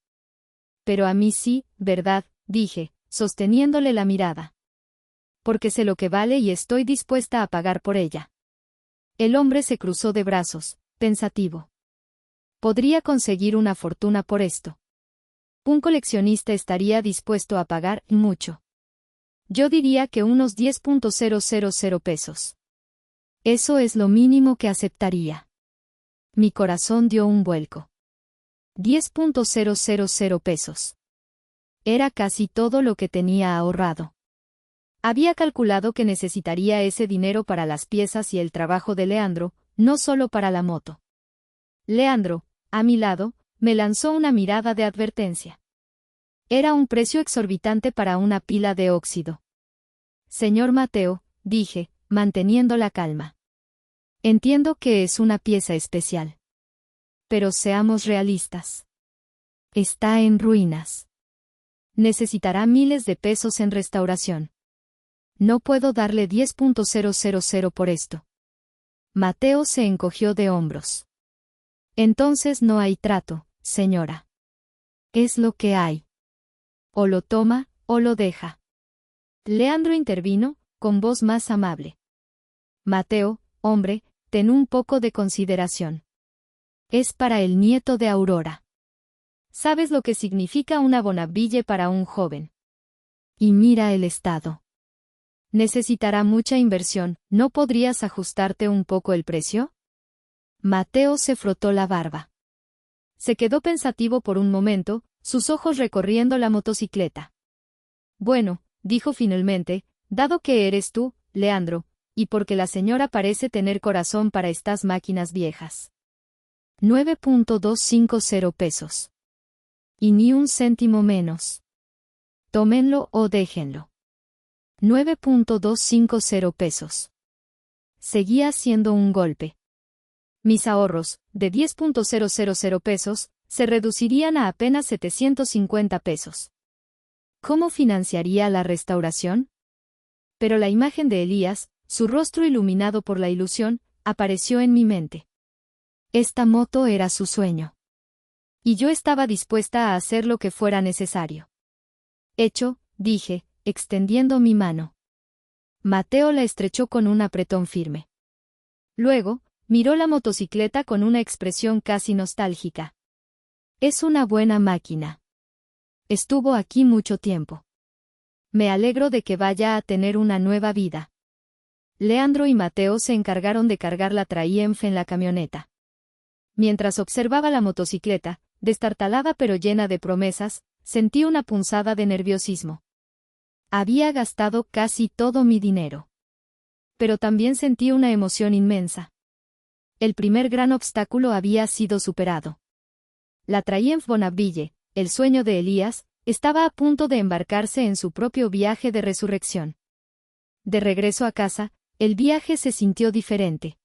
Pero a mí sí, ¿verdad?, dije, sosteniéndole la mirada. Porque sé lo que vale y estoy dispuesta a pagar por ella. El hombre se cruzó de brazos, pensativo. Podría conseguir una fortuna por esto. Un coleccionista estaría dispuesto a pagar mucho. Yo diría que unos 10.000 pesos. Eso es lo mínimo que aceptaría. Mi corazón dio un vuelco. 10.000 pesos. Era casi todo lo que tenía ahorrado. Había calculado que necesitaría ese dinero para las piezas y el trabajo de Leandro, no solo para la moto. Leandro, a mi lado, me lanzó una mirada de advertencia. Era un precio exorbitante para una pila de óxido. Señor Mateo, dije, manteniendo la calma. Entiendo que es una pieza especial. Pero seamos realistas. Está en ruinas. Necesitará miles de pesos en restauración. No puedo darle 10.000 por esto. Mateo se encogió de hombros. Entonces no hay trato, señora. Es lo que hay. O lo toma, o lo deja. Leandro intervino, con voz más amable. Mateo, hombre, ten un poco de consideración. Es para el nieto de Aurora. ¿Sabes lo que significa una Bonaville para un joven? Y mira el estado. Necesitará mucha inversión, ¿no podrías ajustarte un poco el precio? Mateo se frotó la barba. Se quedó pensativo por un momento, sus ojos recorriendo la motocicleta. Bueno, dijo finalmente, dado que eres tú, Leandro, y porque la señora parece tener corazón para estas máquinas viejas. 9.250 pesos. Y ni un céntimo menos. Tómenlo o déjenlo. 9.250 pesos. Seguía siendo un golpe. Mis ahorros, de 10.000 pesos, se reducirían a apenas 750 pesos. ¿Cómo financiaría la restauración? Pero la imagen de Elías, su rostro iluminado por la ilusión, apareció en mi mente. Esta moto era su sueño. Y yo estaba dispuesta a hacer lo que fuera necesario. Hecho, dije, extendiendo mi mano. Mateo la estrechó con un apretón firme. Luego, miró la motocicleta con una expresión casi nostálgica. Es una buena máquina. Estuvo aquí mucho tiempo. Me alegro de que vaya a tener una nueva vida. Leandro y Mateo se encargaron de cargar la Triumph en la camioneta. Mientras observaba la motocicleta, destartalada pero llena de promesas, sentí una punzada de nerviosismo. Había gastado casi todo mi dinero. Pero también sentí una emoción inmensa. El primer gran obstáculo había sido superado. La Triumph Bonaville, el sueño de Elías, estaba a punto de embarcarse en su propio viaje de resurrección. De regreso a casa, el viaje se sintió diferente.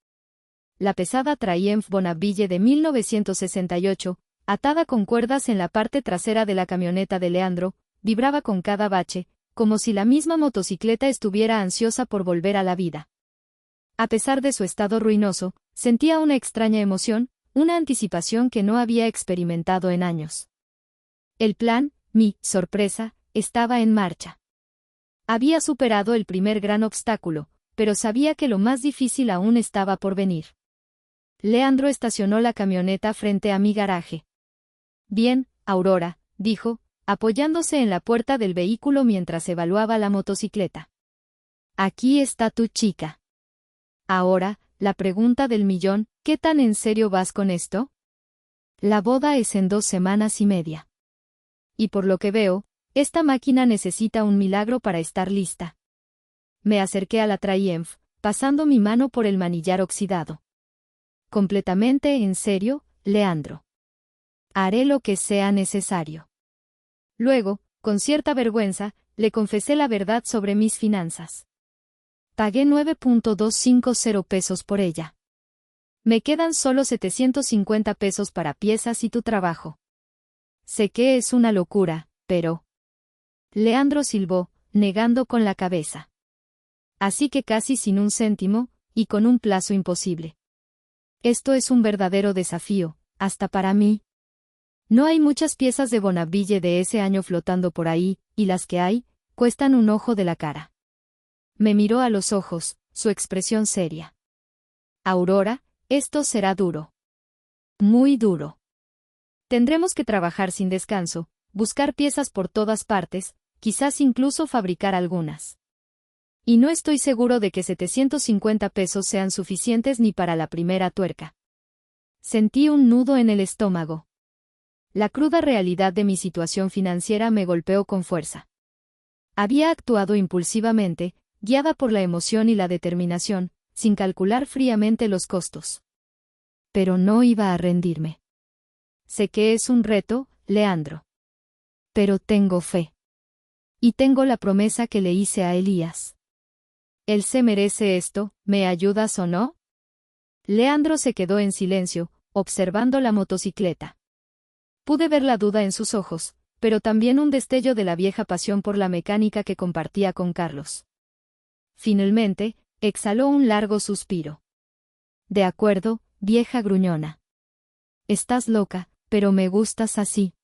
La pesada Triumph Bonaville de 1968, atada con cuerdas en la parte trasera de la camioneta de Leandro, vibraba con cada bache, como si la misma motocicleta estuviera ansiosa por volver a la vida. A pesar de su estado ruinoso, sentía una extraña emoción, una anticipación que no había experimentado en años. El plan, mi sorpresa, estaba en marcha. Había superado el primer gran obstáculo, pero sabía que lo más difícil aún estaba por venir. Leandro estacionó la camioneta frente a mi garaje. Bien, Aurora, dijo, apoyándose en la puerta del vehículo mientras evaluaba la motocicleta. Aquí está tu chica. Ahora, la pregunta del millón, ¿qué tan en serio vas con esto? La boda es en 2 semanas y media. Y por lo que veo, esta máquina necesita un milagro para estar lista. Me acerqué a la Triumph, pasando mi mano por el manillar oxidado. Completamente en serio, Leandro. Haré lo que sea necesario. Luego, con cierta vergüenza, le confesé la verdad sobre mis finanzas. Pagué 9.250 pesos por ella. Me quedan solo 750 pesos para piezas y tu trabajo. Sé que es una locura, pero... Leandro silbó, negando con la cabeza. Así que casi sin un céntimo, y con un plazo imposible. Esto es un verdadero desafío, hasta para mí. No hay muchas piezas de Bonaville de ese año flotando por ahí, y las que hay, cuestan un ojo de la cara. Me miró a los ojos, su expresión seria. Aurora, esto será duro. Muy duro. Tendremos que trabajar sin descanso, buscar piezas por todas partes, quizás incluso fabricar algunas. Y no estoy seguro de que 750 pesos sean suficientes ni para la primera tuerca. Sentí un nudo en el estómago. La cruda realidad de mi situación financiera me golpeó con fuerza. Había actuado impulsivamente, guiada por la emoción y la determinación, sin calcular fríamente los costos. Pero no iba a rendirme. Sé que es un reto, Leandro. Pero tengo fe. Y tengo la promesa que le hice a Elías. Él se merece esto, ¿me ayudas o no? Leandro se quedó en silencio, observando la motocicleta. Pude ver la duda en sus ojos, pero también un destello de la vieja pasión por la mecánica que compartía con Carlos. Finalmente, exhaló un largo suspiro. De acuerdo, vieja gruñona. Estás loca, pero me gustas así.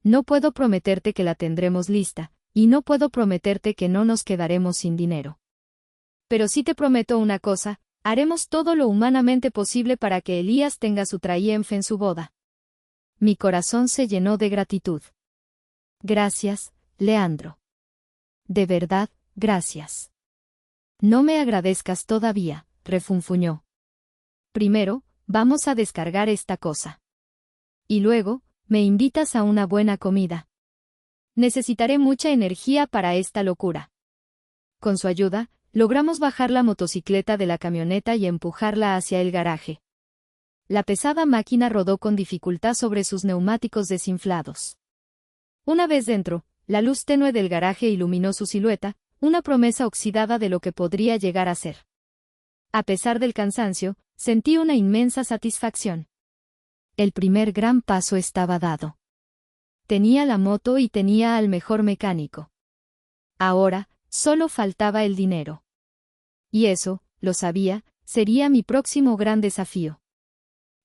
No puedo prometerte que la tendremos lista, y no puedo prometerte que no nos quedaremos sin dinero. Pero sí te prometo una cosa, haremos todo lo humanamente posible para que Elías tenga su Triumph en su boda. Mi corazón se llenó de gratitud. Gracias, Leandro. De verdad, gracias. No me agradezcas todavía, refunfuñó. Primero, vamos a descargar esta cosa. Y luego, me invitas a una buena comida. Necesitaré mucha energía para esta locura. Con su ayuda, logramos bajar la motocicleta de la camioneta y empujarla hacia el garaje. La pesada máquina rodó con dificultad sobre sus neumáticos desinflados. Una vez dentro, la luz tenue del garaje iluminó su silueta, una promesa oxidada de lo que podría llegar a ser. A pesar del cansancio, sentí una inmensa satisfacción. El primer gran paso estaba dado. Tenía la moto y tenía al mejor mecánico. Ahora, solo faltaba el dinero. Y eso, lo sabía, sería mi próximo gran desafío.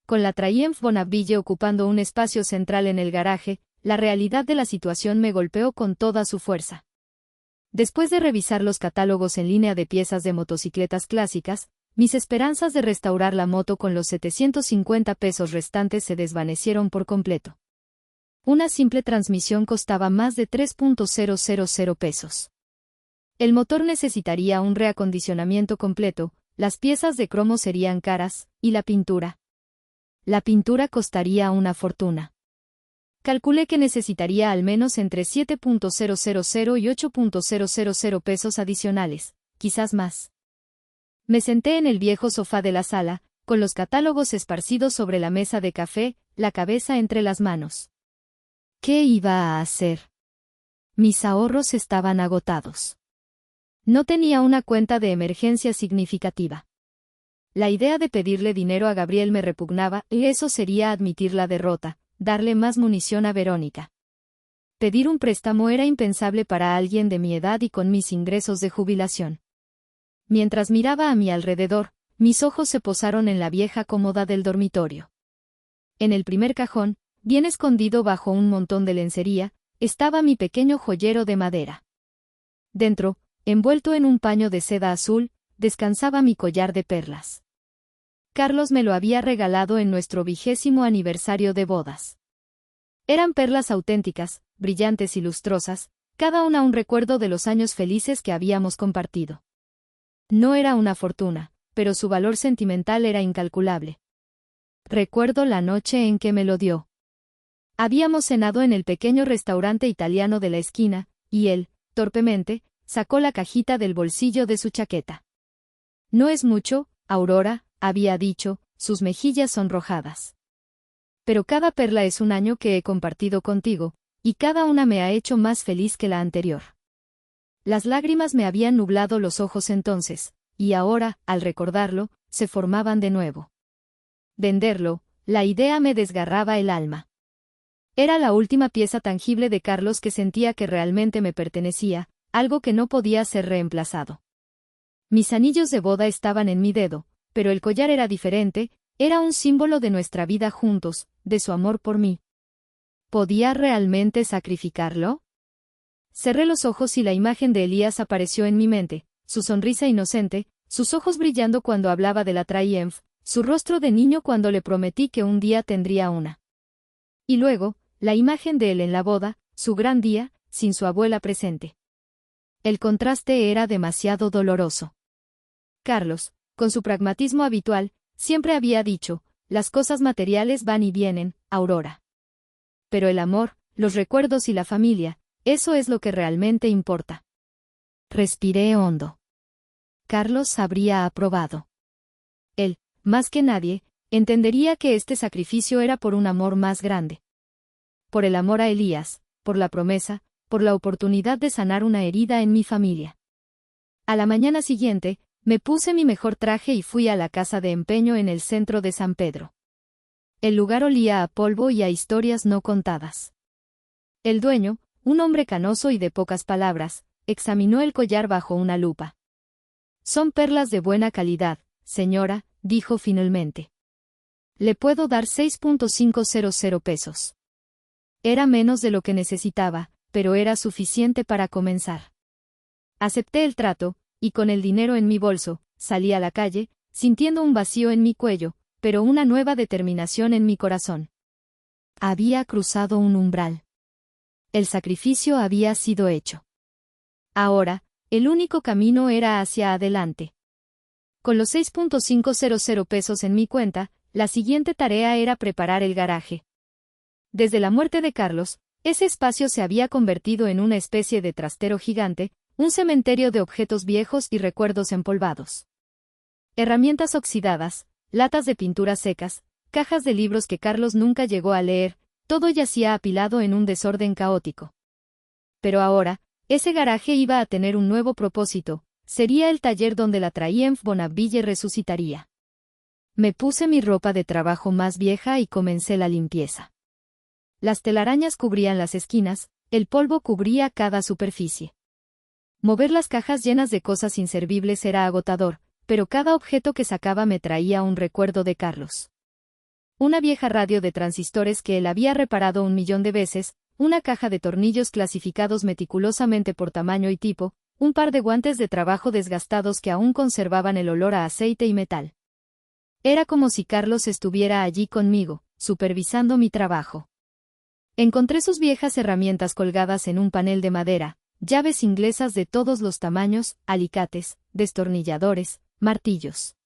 Con la Triumph Bonneville ocupando un espacio central en el garaje, la realidad de la situación me golpeó con toda su fuerza. Después de revisar los catálogos en línea de piezas de motocicletas clásicas, mis esperanzas de restaurar la moto con los 750 pesos restantes se desvanecieron por completo. Una simple transmisión costaba más de 3.000 pesos. El motor necesitaría un reacondicionamiento completo, las piezas de cromo serían caras, y la pintura. La pintura costaría una fortuna. Calculé que necesitaría al menos entre 7.000 y 8.000 pesos adicionales, quizás más. Me senté en el viejo sofá de la sala, con los catálogos esparcidos sobre la mesa de café, la cabeza entre las manos. ¿Qué iba a hacer? Mis ahorros estaban agotados. No tenía una cuenta de emergencia significativa. La idea de pedirle dinero a Gabriel me repugnaba, y eso sería admitir la derrota, darle más munición a Verónica. Pedir un préstamo era impensable para alguien de mi edad y con mis ingresos de jubilación. Mientras miraba a mi alrededor, mis ojos se posaron en la vieja cómoda del dormitorio. En el primer cajón, bien escondido bajo un montón de lencería, estaba mi pequeño joyero de madera. Dentro, envuelto en un paño de seda azul, descansaba mi collar de perlas. Carlos me lo había regalado en nuestro 20º aniversario de bodas. Eran perlas auténticas, brillantes y lustrosas, cada una un recuerdo de los años felices que habíamos compartido. No era una fortuna, pero su valor sentimental era incalculable. Recuerdo la noche en que me lo dio. Habíamos cenado en el pequeño restaurante italiano de la esquina, y él, torpemente, sacó la cajita del bolsillo de su chaqueta. No es mucho, Aurora, había dicho, sus mejillas sonrojadas. Pero cada perla es un año que he compartido contigo, y cada una me ha hecho más feliz que la anterior. Las lágrimas me habían nublado los ojos entonces, y ahora, al recordarlo, se formaban de nuevo. Venderlo, la idea me desgarraba el alma. Era la última pieza tangible de Carlos que sentía que realmente me pertenecía, algo que no podía ser reemplazado. Mis anillos de boda estaban en mi dedo, pero el collar era diferente, era un símbolo de nuestra vida juntos, de su amor por mí. ¿Podía realmente sacrificarlo? Cerré los ojos y la imagen de Elías apareció en mi mente, su sonrisa inocente, sus ojos brillando cuando hablaba de la Triumph, su rostro de niño cuando le prometí que un día tendría una. Y luego, la imagen de él en la boda, su gran día, sin su abuela presente. El contraste era demasiado doloroso. Carlos, con su pragmatismo habitual, siempre había dicho, las cosas materiales van y vienen, Aurora. Pero el amor, los recuerdos y la familia, eso es lo que realmente importa. Respiré hondo. Carlos habría aprobado. Él, más que nadie, entendería que este sacrificio era por un amor más grande. Por el amor a Elías, por la promesa, por la oportunidad de sanar una herida en mi familia. A la mañana siguiente, me puse mi mejor traje y fui a la casa de empeño en el centro de San Pedro. El lugar olía a polvo y a historias no contadas. El dueño, un hombre canoso y de pocas palabras, examinó el collar bajo una lupa. Son perlas de buena calidad, señora, dijo finalmente. Le puedo dar 6.500 pesos. Era menos de lo que necesitaba, pero era suficiente para comenzar. Acepté el trato, y con el dinero en mi bolso, salí a la calle, sintiendo un vacío en mi cuello, pero una nueva determinación en mi corazón. Había cruzado un umbral. El sacrificio había sido hecho. Ahora, el único camino era hacia adelante. Con los 6.500 pesos en mi cuenta, la siguiente tarea era preparar el garaje. Desde la muerte de Carlos, ese espacio se había convertido en una especie de trastero gigante, un cementerio de objetos viejos y recuerdos empolvados. Herramientas oxidadas, latas de pinturas secas, cajas de libros que Carlos nunca llegó a leer, todo yacía apilado en un desorden caótico. Pero ahora, ese garaje iba a tener un nuevo propósito, sería el taller donde la Triumph Bonneville resucitaría. Me puse mi ropa de trabajo más vieja y comencé la limpieza. Las telarañas cubrían las esquinas, el polvo cubría cada superficie. Mover las cajas llenas de cosas inservibles era agotador, pero cada objeto que sacaba me traía un recuerdo de Carlos. Una vieja radio de transistores que él había reparado 1.000.000 de veces, una caja de tornillos clasificados meticulosamente por tamaño y tipo, un par de guantes de trabajo desgastados que aún conservaban el olor a aceite y metal. Era como si Carlos estuviera allí conmigo, supervisando mi trabajo. Encontré sus viejas herramientas colgadas en un panel de madera, llaves inglesas de todos los tamaños, alicates, destornilladores, martillos.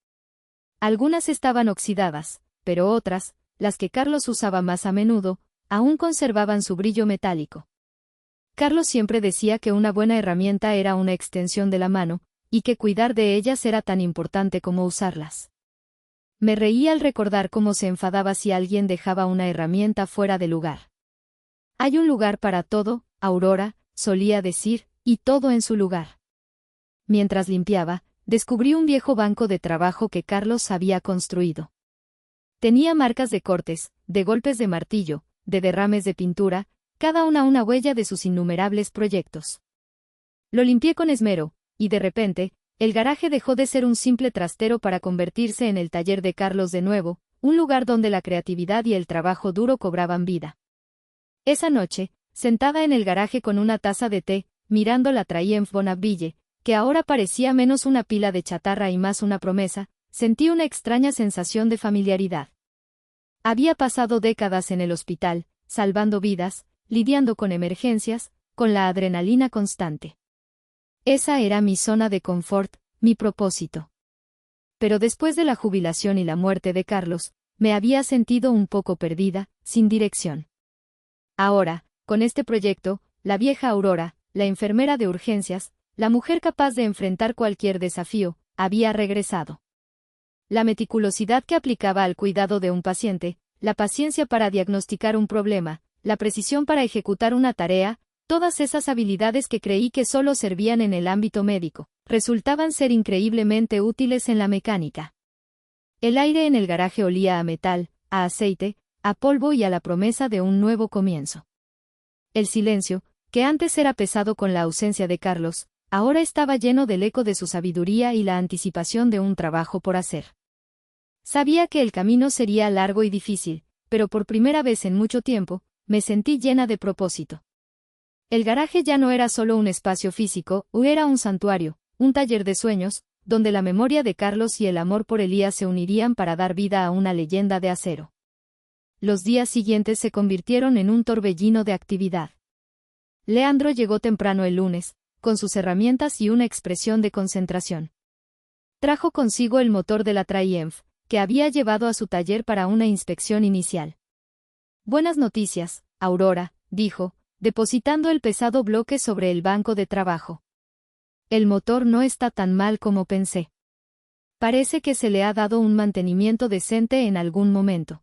Algunas estaban oxidadas, pero otras, las que Carlos usaba más a menudo, aún conservaban su brillo metálico. Carlos siempre decía que una buena herramienta era una extensión de la mano, y que cuidar de ellas era tan importante como usarlas. Me reí al recordar cómo se enfadaba si alguien dejaba una herramienta fuera de lugar. Hay un lugar para todo, Aurora, solía decir, y todo en su lugar. Mientras limpiaba, descubrí un viejo banco de trabajo que Carlos había construido. Tenía marcas de cortes, de golpes de martillo, de derrames de pintura, cada una huella de sus innumerables proyectos. Lo limpié con esmero, y de repente, el garaje dejó de ser un simple trastero para convertirse en el taller de Carlos de nuevo, un lugar donde la creatividad y el trabajo duro cobraban vida. Esa noche, sentada en el garaje con una taza de té, mirando la Triumph Bonneville, que ahora parecía menos una pila de chatarra y más una promesa, sentí una extraña sensación de familiaridad. Había pasado décadas en el hospital, salvando vidas, lidiando con emergencias, con la adrenalina constante. Esa era mi zona de confort, mi propósito. Pero después de la jubilación y la muerte de Carlos, me había sentido un poco perdida, sin dirección. Ahora, con este proyecto, la vieja Aurora, la enfermera de urgencias, la mujer capaz de enfrentar cualquier desafío, había regresado. La meticulosidad que aplicaba al cuidado de un paciente, la paciencia para diagnosticar un problema, la precisión para ejecutar una tarea, todas esas habilidades que creí que solo servían en el ámbito médico, resultaban ser increíblemente útiles en la mecánica. El aire en el garaje olía a metal, a aceite, a polvo y a la promesa de un nuevo comienzo. El silencio, que antes era pesado con la ausencia de Carlos, ahora estaba lleno del eco de su sabiduría y la anticipación de un trabajo por hacer. Sabía que el camino sería largo y difícil, pero por primera vez en mucho tiempo, me sentí llena de propósito. El garaje ya no era solo un espacio físico, era un santuario, un taller de sueños, donde la memoria de Carlos y el amor por Elías se unirían para dar vida a una leyenda de acero. Los días siguientes se convirtieron en un torbellino de actividad. Leandro llegó temprano el lunes, con sus herramientas y una expresión de concentración. Trajo consigo el motor de la Triumph, que había llevado a su taller para una inspección inicial. Buenas noticias, Aurora, dijo, depositando el pesado bloque sobre el banco de trabajo. El motor no está tan mal como pensé. Parece que se le ha dado un mantenimiento decente en algún momento.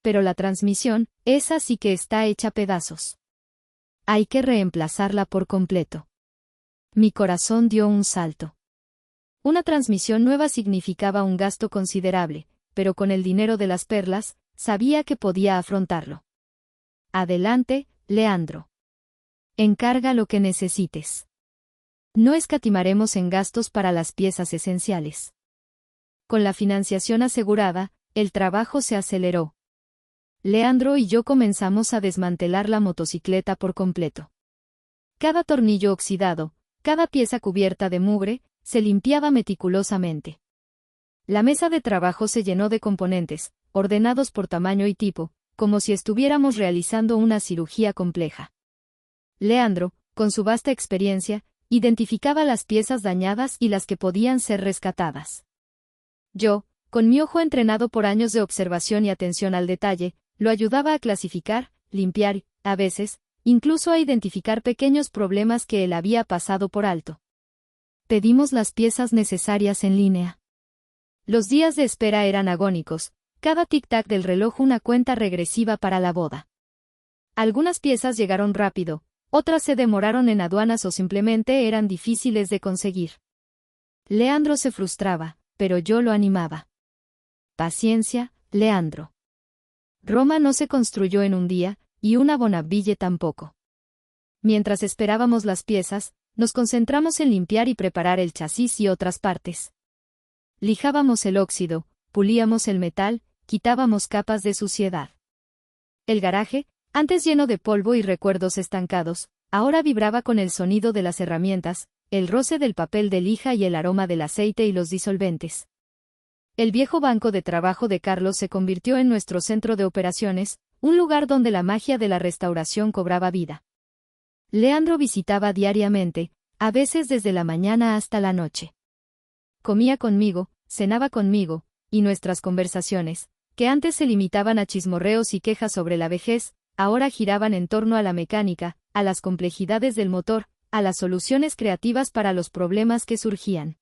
Pero la transmisión, esa sí que está hecha pedazos. Hay que reemplazarla por completo. Mi corazón dio un salto. Una transmisión nueva significaba un gasto considerable, pero con el dinero de las perlas, sabía que podía afrontarlo. Adelante, Leandro. Encarga lo que necesites. No escatimaremos en gastos para las piezas esenciales. Con la financiación asegurada, el trabajo se aceleró. Leandro y yo comenzamos a desmantelar la motocicleta por completo. Cada tornillo oxidado, cada pieza cubierta de mugre, se limpiaba meticulosamente. La mesa de trabajo se llenó de componentes, ordenados por tamaño y tipo, como si estuviéramos realizando una cirugía compleja. Leandro, con su vasta experiencia, identificaba las piezas dañadas y las que podían ser rescatadas. Yo, con mi ojo entrenado por años de observación y atención al detalle, lo ayudaba a clasificar, limpiar y, a veces, incluso a identificar pequeños problemas que él había pasado por alto. Pedimos las piezas necesarias en línea. Los días de espera eran agónicos, cada tic-tac del reloj una cuenta regresiva para la boda. Algunas piezas llegaron rápido, otras se demoraron en aduanas o simplemente eran difíciles de conseguir. Leandro se frustraba, pero yo lo animaba. Paciencia, Leandro. Roma no se construyó en un día, y una Bonneville tampoco. Mientras esperábamos las piezas, nos concentramos en limpiar y preparar el chasis y otras partes. Lijábamos el óxido, pulíamos el metal, quitábamos capas de suciedad. El garaje, antes lleno de polvo y recuerdos estancados, ahora vibraba con el sonido de las herramientas, el roce del papel de lija y el aroma del aceite y los disolventes. El viejo banco de trabajo de Carlos se convirtió en nuestro centro de operaciones, un lugar donde la magia de la restauración cobraba vida. Leandro visitaba diariamente, a veces desde la mañana hasta la noche. Comía conmigo, cenaba conmigo, y nuestras conversaciones, que antes se limitaban a chismorreos y quejas sobre la vejez, ahora giraban en torno a la mecánica, a las complejidades del motor, a las soluciones creativas para los problemas que surgían.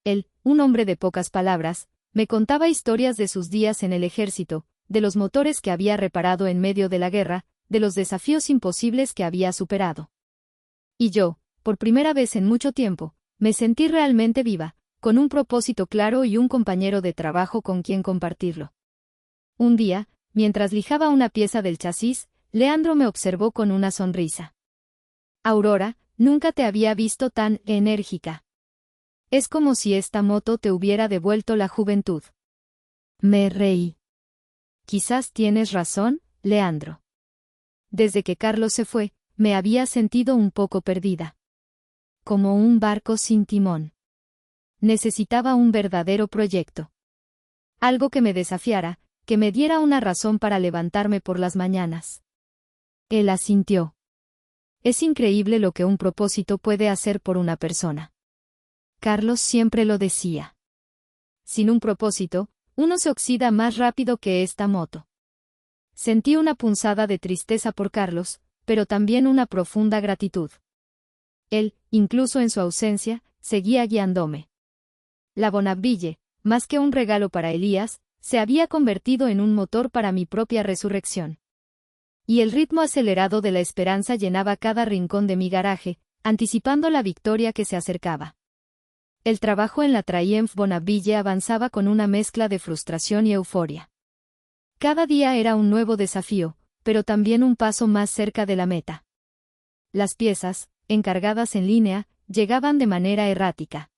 Él, un hombre de pocas palabras, me contaba historias de sus días en el ejército, de los motores que había reparado en medio de la guerra, de los desafíos imposibles que había superado. Y yo, por primera vez en mucho tiempo, me sentí realmente viva, con un propósito claro y un compañero de trabajo con quien compartirlo. Un día, mientras lijaba una pieza del chasis, Leandro me observó con una sonrisa. Aurora, nunca te había visto tan enérgica. Es como si esta moto te hubiera devuelto la juventud. Me reí. Quizás tienes razón, Leandro. Desde que Carlos se fue, me había sentido un poco perdida. Como un barco sin timón. Necesitaba un verdadero proyecto. Algo que me desafiara, que me diera una razón para levantarme por las mañanas. Él asintió. Es increíble lo que un propósito puede hacer por una persona. Carlos siempre lo decía. Sin un propósito, uno se oxida más rápido que esta moto. Sentí una punzada de tristeza por Carlos, pero también una profunda gratitud. Él, incluso en su ausencia, seguía guiándome. La Bonneville, más que un regalo para Elías, se había convertido en un motor para mi propia resurrección. Y el ritmo acelerado de la esperanza llenaba cada rincón de mi garaje, anticipando la victoria que se acercaba. El trabajo en la Triumph Bonneville avanzaba con una mezcla de frustración y euforia. Cada día era un nuevo desafío, pero también un paso más cerca de la meta. Las piezas, encargadas en línea, llegaban de manera errática.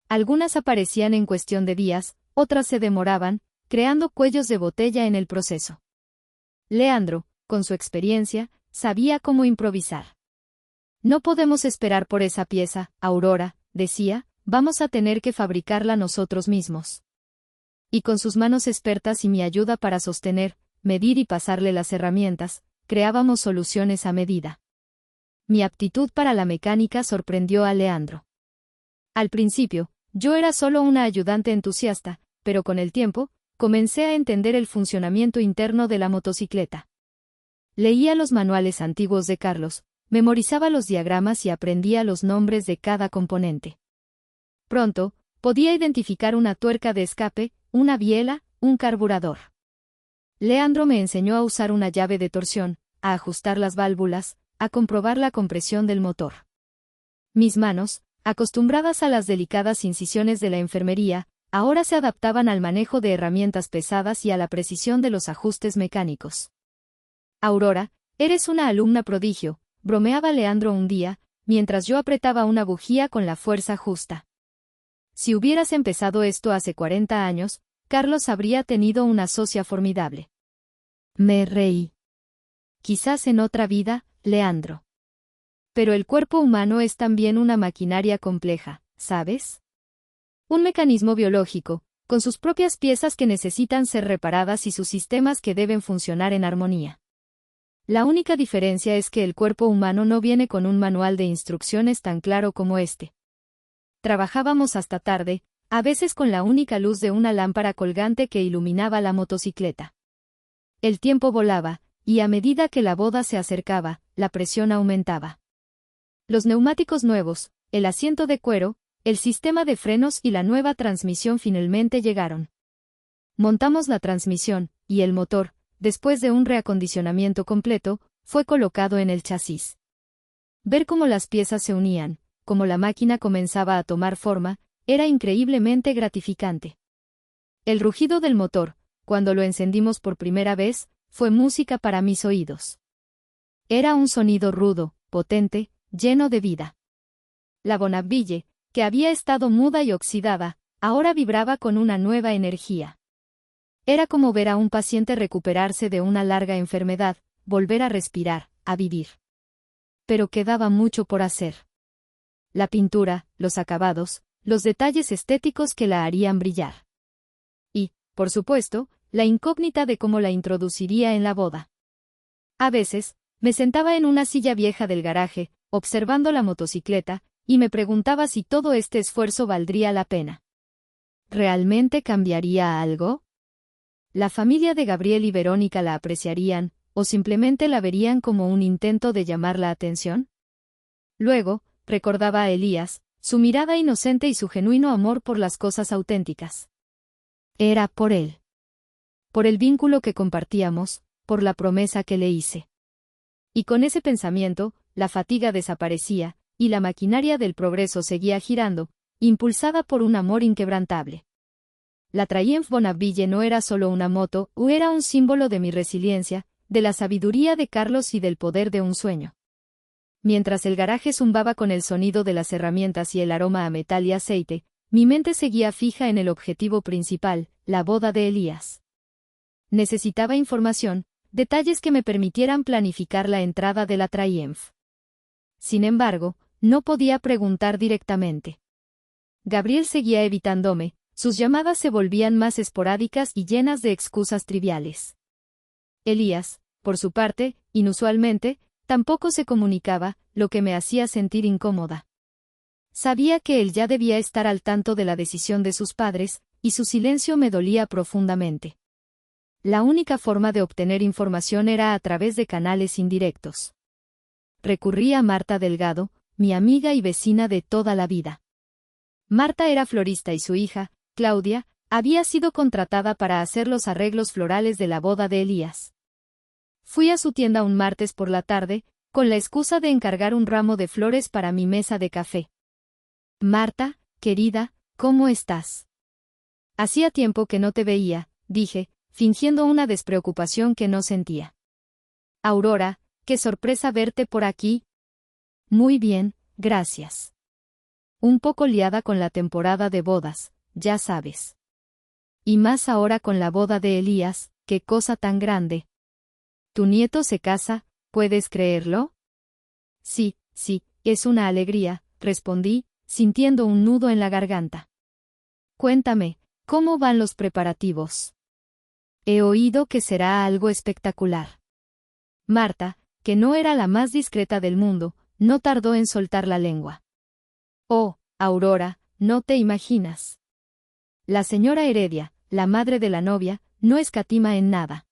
Algunas aparecían en cuestión de días, otras se demoraban, creando cuellos de botella en el proceso. Leandro, con su experiencia, sabía cómo improvisar. No podemos esperar por esa pieza, Aurora, decía, vamos a tener que fabricarla nosotros mismos. Y con sus manos expertas y mi ayuda para sostener, medir y pasarle las herramientas, creábamos soluciones a medida. Mi aptitud para la mecánica sorprendió a Leandro. Al principio, yo era solo una ayudante entusiasta, pero con el tiempo, comencé a entender el funcionamiento interno de la motocicleta. Leía los manuales antiguos de Carlos, memorizaba los diagramas y aprendía los nombres de cada componente. Pronto, podía identificar una tuerca de escape, una biela, un carburador. Leandro me enseñó a usar una llave de torsión, a ajustar las válvulas, a comprobar la compresión del motor. Mis manos, acostumbradas a las delicadas incisiones de la enfermería, ahora se adaptaban al manejo de herramientas pesadas y a la precisión de los ajustes mecánicos. Aurora, eres una alumna prodigio, bromeaba Leandro un día, mientras yo apretaba una bujía con la fuerza justa. Si hubieras empezado esto hace 40 años, Carlos habría tenido una socia formidable. Me reí. Quizás en otra vida, Leandro. Pero el cuerpo humano es también una maquinaria compleja, ¿sabes? Un mecanismo biológico, con sus propias piezas que necesitan ser reparadas y sus sistemas que deben funcionar en armonía. La única diferencia es que el cuerpo humano no viene con un manual de instrucciones tan claro como este. Trabajábamos hasta tarde, a veces con la única luz de una lámpara colgante que iluminaba la motocicleta. El tiempo volaba, y a medida que la boda se acercaba, la presión aumentaba. Los neumáticos nuevos, el asiento de cuero, el sistema de frenos y la nueva transmisión finalmente llegaron. Montamos la transmisión, y el motor, después de un reacondicionamiento completo, fue colocado en el chasis. Ver cómo las piezas se unían, cómo la máquina comenzaba a tomar forma, era increíblemente gratificante. El rugido del motor, cuando lo encendimos por primera vez, fue música para mis oídos. Era un sonido rudo, potente, lleno de vida. La Bonneville, que había estado muda y oxidada, ahora vibraba con una nueva energía. Era como ver a un paciente recuperarse de una larga enfermedad, volver a respirar, a vivir. Pero quedaba mucho por hacer. La pintura, los acabados, los detalles estéticos que la harían brillar. Y, por supuesto, la incógnita de cómo la introduciría en la boda. A veces, me sentaba en una silla vieja del garaje, observando la motocicleta, y me preguntaba si todo este esfuerzo valdría la pena. ¿Realmente cambiaría algo? ¿La familia de Gabriel y Verónica la apreciarían, o simplemente la verían como un intento de llamar la atención? Luego, recordaba a Elías, su mirada inocente y su genuino amor por las cosas auténticas. Era por él. Por el vínculo que compartíamos, por la promesa que le hice. Y con ese pensamiento, la fatiga desaparecía, y la maquinaria del progreso seguía girando, impulsada por un amor inquebrantable. La Triumph Bonneville no era solo una moto, era un símbolo de mi resiliencia, de la sabiduría de Carlos y del poder de un sueño. Mientras el garaje zumbaba con el sonido de las herramientas y el aroma a metal y aceite, mi mente seguía fija en el objetivo principal, la boda de Elías. Necesitaba información, detalles que me permitieran planificar la entrada de la Triumph. Sin embargo, no podía preguntar directamente. Gabriel seguía evitándome, sus llamadas se volvían más esporádicas y llenas de excusas triviales. Elías, por su parte, inusualmente, tampoco se comunicaba, lo que me hacía sentir incómoda. Sabía que él ya debía estar al tanto de la decisión de sus padres, y su silencio me dolía profundamente. La única forma de obtener información era a través de canales indirectos. Recurrí a Marta Delgado, mi amiga y vecina de toda la vida. Marta era florista y su hija, Claudia, había sido contratada para hacer los arreglos florales de la boda de Elías. Fui a su tienda un martes por la tarde, con la excusa de encargar un ramo de flores para mi mesa de café. Marta, querida, ¿cómo estás? Hacía tiempo que no te veía, dije, fingiendo una despreocupación que no sentía. Aurora, qué sorpresa verte por aquí. Muy bien, gracias. Un poco liada con la temporada de bodas, ya sabes. Y más ahora con la boda de Elías, qué cosa tan grande. ¿Tu nieto se casa, puedes creerlo? Sí, es una alegría, respondí, sintiendo un nudo en la garganta. Cuéntame, ¿cómo van los preparativos? He oído que será algo espectacular. Marta, que no era la más discreta del mundo, no tardó en soltar la lengua. Oh, Aurora, no te imaginas. La señora Heredia, la madre de la novia, no escatima en nada.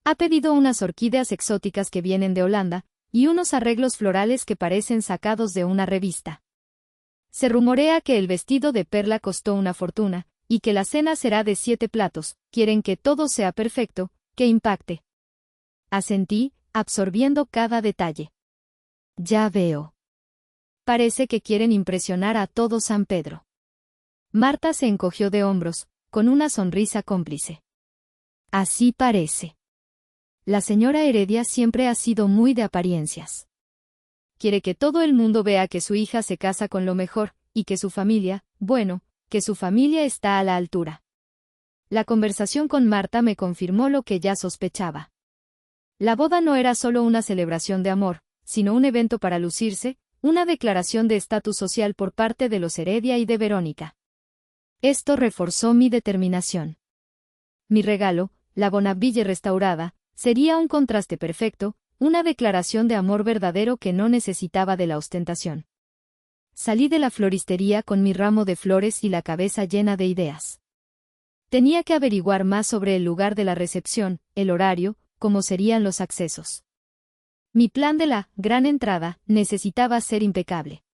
Ha pedido unas orquídeas exóticas que vienen de Holanda, y unos arreglos florales que parecen sacados de una revista. Se rumorea que el vestido de perla costó una fortuna, y que la cena será de 7 platos, quieren que todo sea perfecto, que impacte. Asentí, absorbiendo cada detalle. Ya veo. Parece que quieren impresionar a todo San Pedro. Marta se encogió de hombros, con una sonrisa cómplice. Así parece. La señora Heredia siempre ha sido muy de apariencias. Quiere que todo el mundo vea que su hija se casa con lo mejor, y que su familia, bueno, que su familia está a la altura. La conversación con Marta me confirmó lo que ya sospechaba. La boda no era solo una celebración de amor, sino un evento para lucirse, una declaración de estatus social por parte de los Heredia y de Verónica. Esto reforzó mi determinación. Mi regalo, la Bonaville restaurada, sería un contraste perfecto, una declaración de amor verdadero que no necesitaba de la ostentación. Salí de la floristería con mi ramo de flores y la cabeza llena de ideas. Tenía que averiguar más sobre el lugar de la recepción, el horario, cómo serían los accesos. Mi plan de la gran entrada necesitaba ser impecable.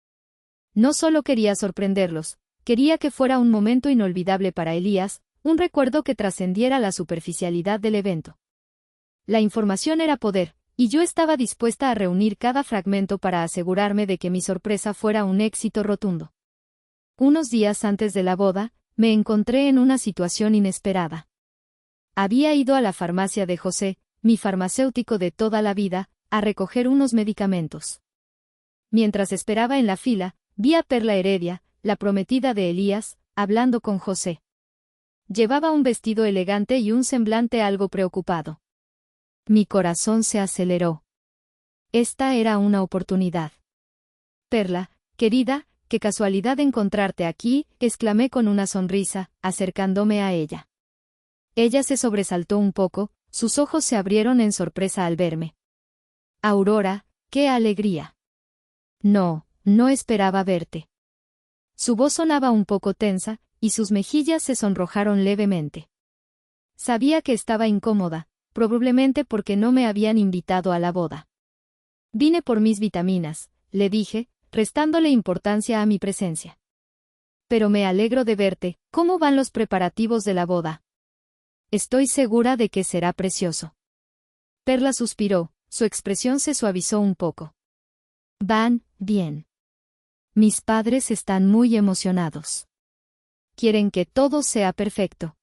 No solo quería sorprenderlos, quería que fuera un momento inolvidable para Elías, un recuerdo que trascendiera la superficialidad del evento. La información era poder, y yo estaba dispuesta a reunir cada fragmento para asegurarme de que mi sorpresa fuera un éxito rotundo. Unos días antes de la boda, me encontré en una situación inesperada. Había ido a la farmacia de José, mi farmacéutico de toda la vida, a recoger unos medicamentos. Mientras esperaba en la fila, vi a Perla Heredia, la prometida de Elías, hablando con José. Llevaba un vestido elegante y un semblante algo preocupado. Mi corazón se aceleró. Esta era una oportunidad. Perla, querida, qué casualidad encontrarte aquí, exclamé con una sonrisa, acercándome a ella. Ella se sobresaltó un poco, sus ojos se abrieron en sorpresa al verme. Aurora, qué alegría. No, no esperaba verte. Su voz sonaba un poco tensa, y sus mejillas se sonrojaron levemente. Sabía que estaba incómoda, probablemente porque no me habían invitado a la boda. Vine por mis vitaminas, le dije, restándole importancia a mi presencia. Pero me alegro de verte, ¿cómo van los preparativos de la boda? Estoy segura de que será precioso. Perla suspiró, su expresión se suavizó un poco. Van, bien. Mis padres están muy emocionados. Quieren que todo sea perfecto.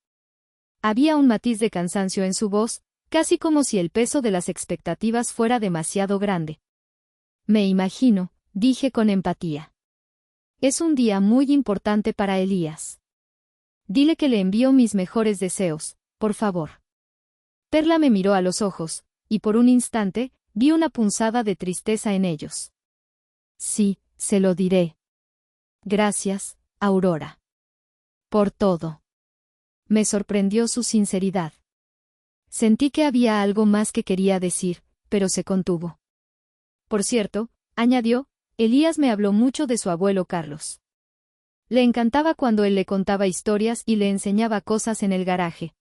Había un matiz de cansancio en su voz, casi como si el peso de las expectativas fuera demasiado grande. Me imagino, dije con empatía. Es un día muy importante para Elías. Dile que le envío mis mejores deseos, por favor. Perla me miró a los ojos, y por un instante, vi una punzada de tristeza en ellos. Sí, se lo diré. Gracias, Aurora. Por todo. Me sorprendió su sinceridad. Sentí que había algo más que quería decir, pero se contuvo. Por cierto, añadió, Elías me habló mucho de su abuelo Carlos. Le encantaba cuando él le contaba historias y le enseñaba cosas en el garaje.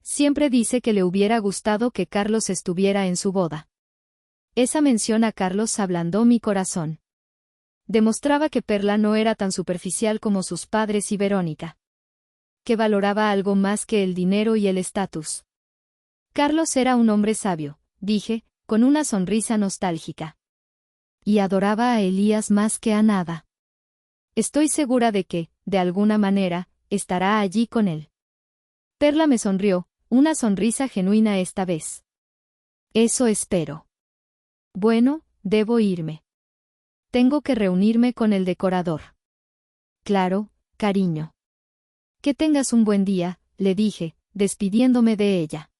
Siempre dice que le hubiera gustado que Carlos estuviera en su boda. Esa mención a Carlos ablandó mi corazón. Demostraba que Perla no era tan superficial como sus padres y Verónica. Que valoraba algo más que el dinero y el estatus. Carlos era un hombre sabio, dije, con una sonrisa nostálgica. Y adoraba a Elías más que a nada. Estoy segura de que, de alguna manera, estará allí con él. Perla me sonrió, una sonrisa genuina esta vez. Eso espero. Bueno, debo irme. Tengo que reunirme con el decorador. Claro, cariño. Que tengas un buen día, le dije, despidiéndome de ella.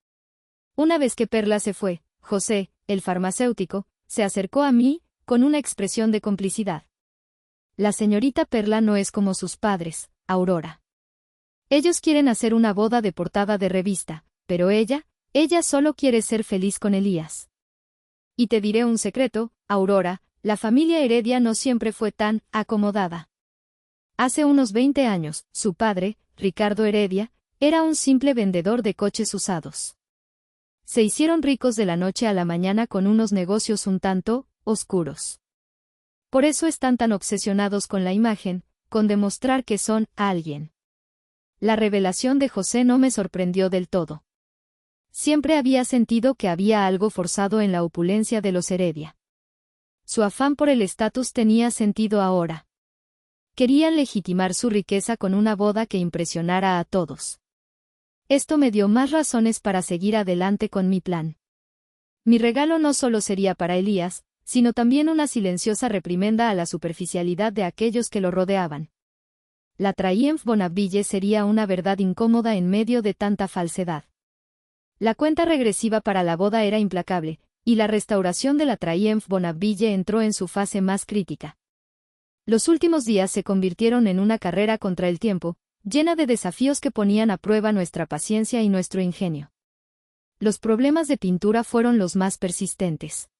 Una vez que Perla se fue, José, el farmacéutico, se acercó a mí, con una expresión de complicidad. La señorita Perla no es como sus padres, Aurora. Ellos quieren hacer una boda de portada de revista, pero ella solo quiere ser feliz con Elías. Y te diré un secreto, Aurora, La familia Heredia no siempre fue tan acomodada. Hace unos 20 años, su padre, Ricardo Heredia, era un simple vendedor de coches usados. Se hicieron ricos de la noche a la mañana con unos negocios un tanto oscuros. Por eso están tan obsesionados con la imagen, con demostrar que son alguien. La revelación de José no me sorprendió del todo. Siempre había sentido que había algo forzado en la opulencia de los Heredia. Su afán por el estatus tenía sentido ahora. Querían legitimar su riqueza con una boda que impresionara a todos. Esto me dio más razones para seguir adelante con mi plan. Mi regalo no solo sería para Elías, sino también una silenciosa reprimenda a la superficialidad de aquellos que lo rodeaban. La Triumph Bonneville sería una verdad incómoda en medio de tanta falsedad. La cuenta regresiva para la boda era implacable, y la restauración de la Triumph Bonneville entró en su fase más crítica. Los últimos días se convirtieron en una carrera contra el tiempo, llena de desafíos que ponían a prueba nuestra paciencia y nuestro ingenio. Los problemas de pintura fueron los más persistentes.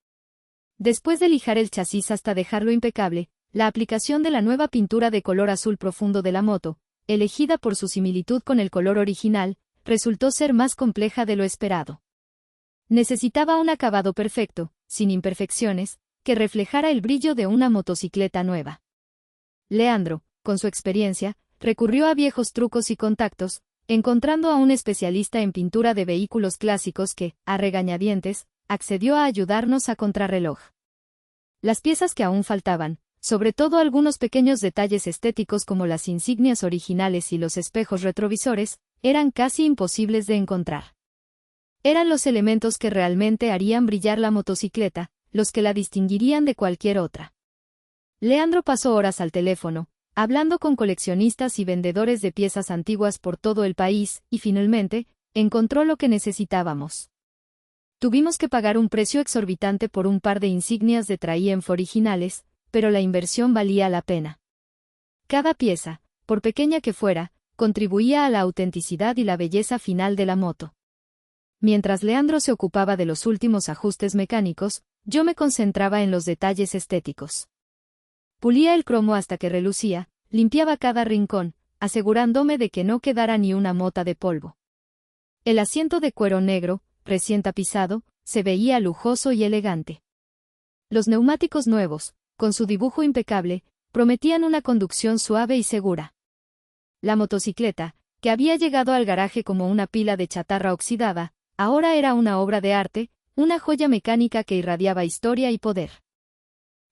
Después de lijar el chasis hasta dejarlo impecable, la aplicación de la nueva pintura de color azul profundo de la moto, elegida por su similitud con el color original, resultó ser más compleja de lo esperado. Necesitaba un acabado perfecto, sin imperfecciones, que reflejara el brillo de una motocicleta nueva. Leandro, con su experiencia, recurrió a viejos trucos y contactos, encontrando a un especialista en pintura de vehículos clásicos que, a regañadientes, accedió a ayudarnos a contrarreloj. Las piezas que aún faltaban, sobre todo algunos pequeños detalles estéticos como las insignias originales y los espejos retrovisores, eran casi imposibles de encontrar. Eran los elementos que realmente harían brillar la motocicleta, los que la distinguirían de cualquier otra. Leandro pasó horas al teléfono, hablando con coleccionistas y vendedores de piezas antiguas por todo el país, y finalmente, encontró lo que necesitábamos. Tuvimos que pagar un precio exorbitante por un par de insignias de Triumph originales, pero la inversión valía la pena. Cada pieza, por pequeña que fuera, contribuía a la autenticidad y la belleza final de la moto. Mientras Leandro se ocupaba de los últimos ajustes mecánicos, yo me concentraba en los detalles estéticos. Pulía el cromo hasta que relucía, limpiaba cada rincón, asegurándome de que no quedara ni una mota de polvo. El asiento de cuero negro, recién tapizado, se veía lujoso y elegante. Los neumáticos nuevos, con su dibujo impecable, prometían una conducción suave y segura. La motocicleta, que había llegado al garaje como una pila de chatarra oxidada, ahora era una obra de arte, una joya mecánica que irradiaba historia y poder.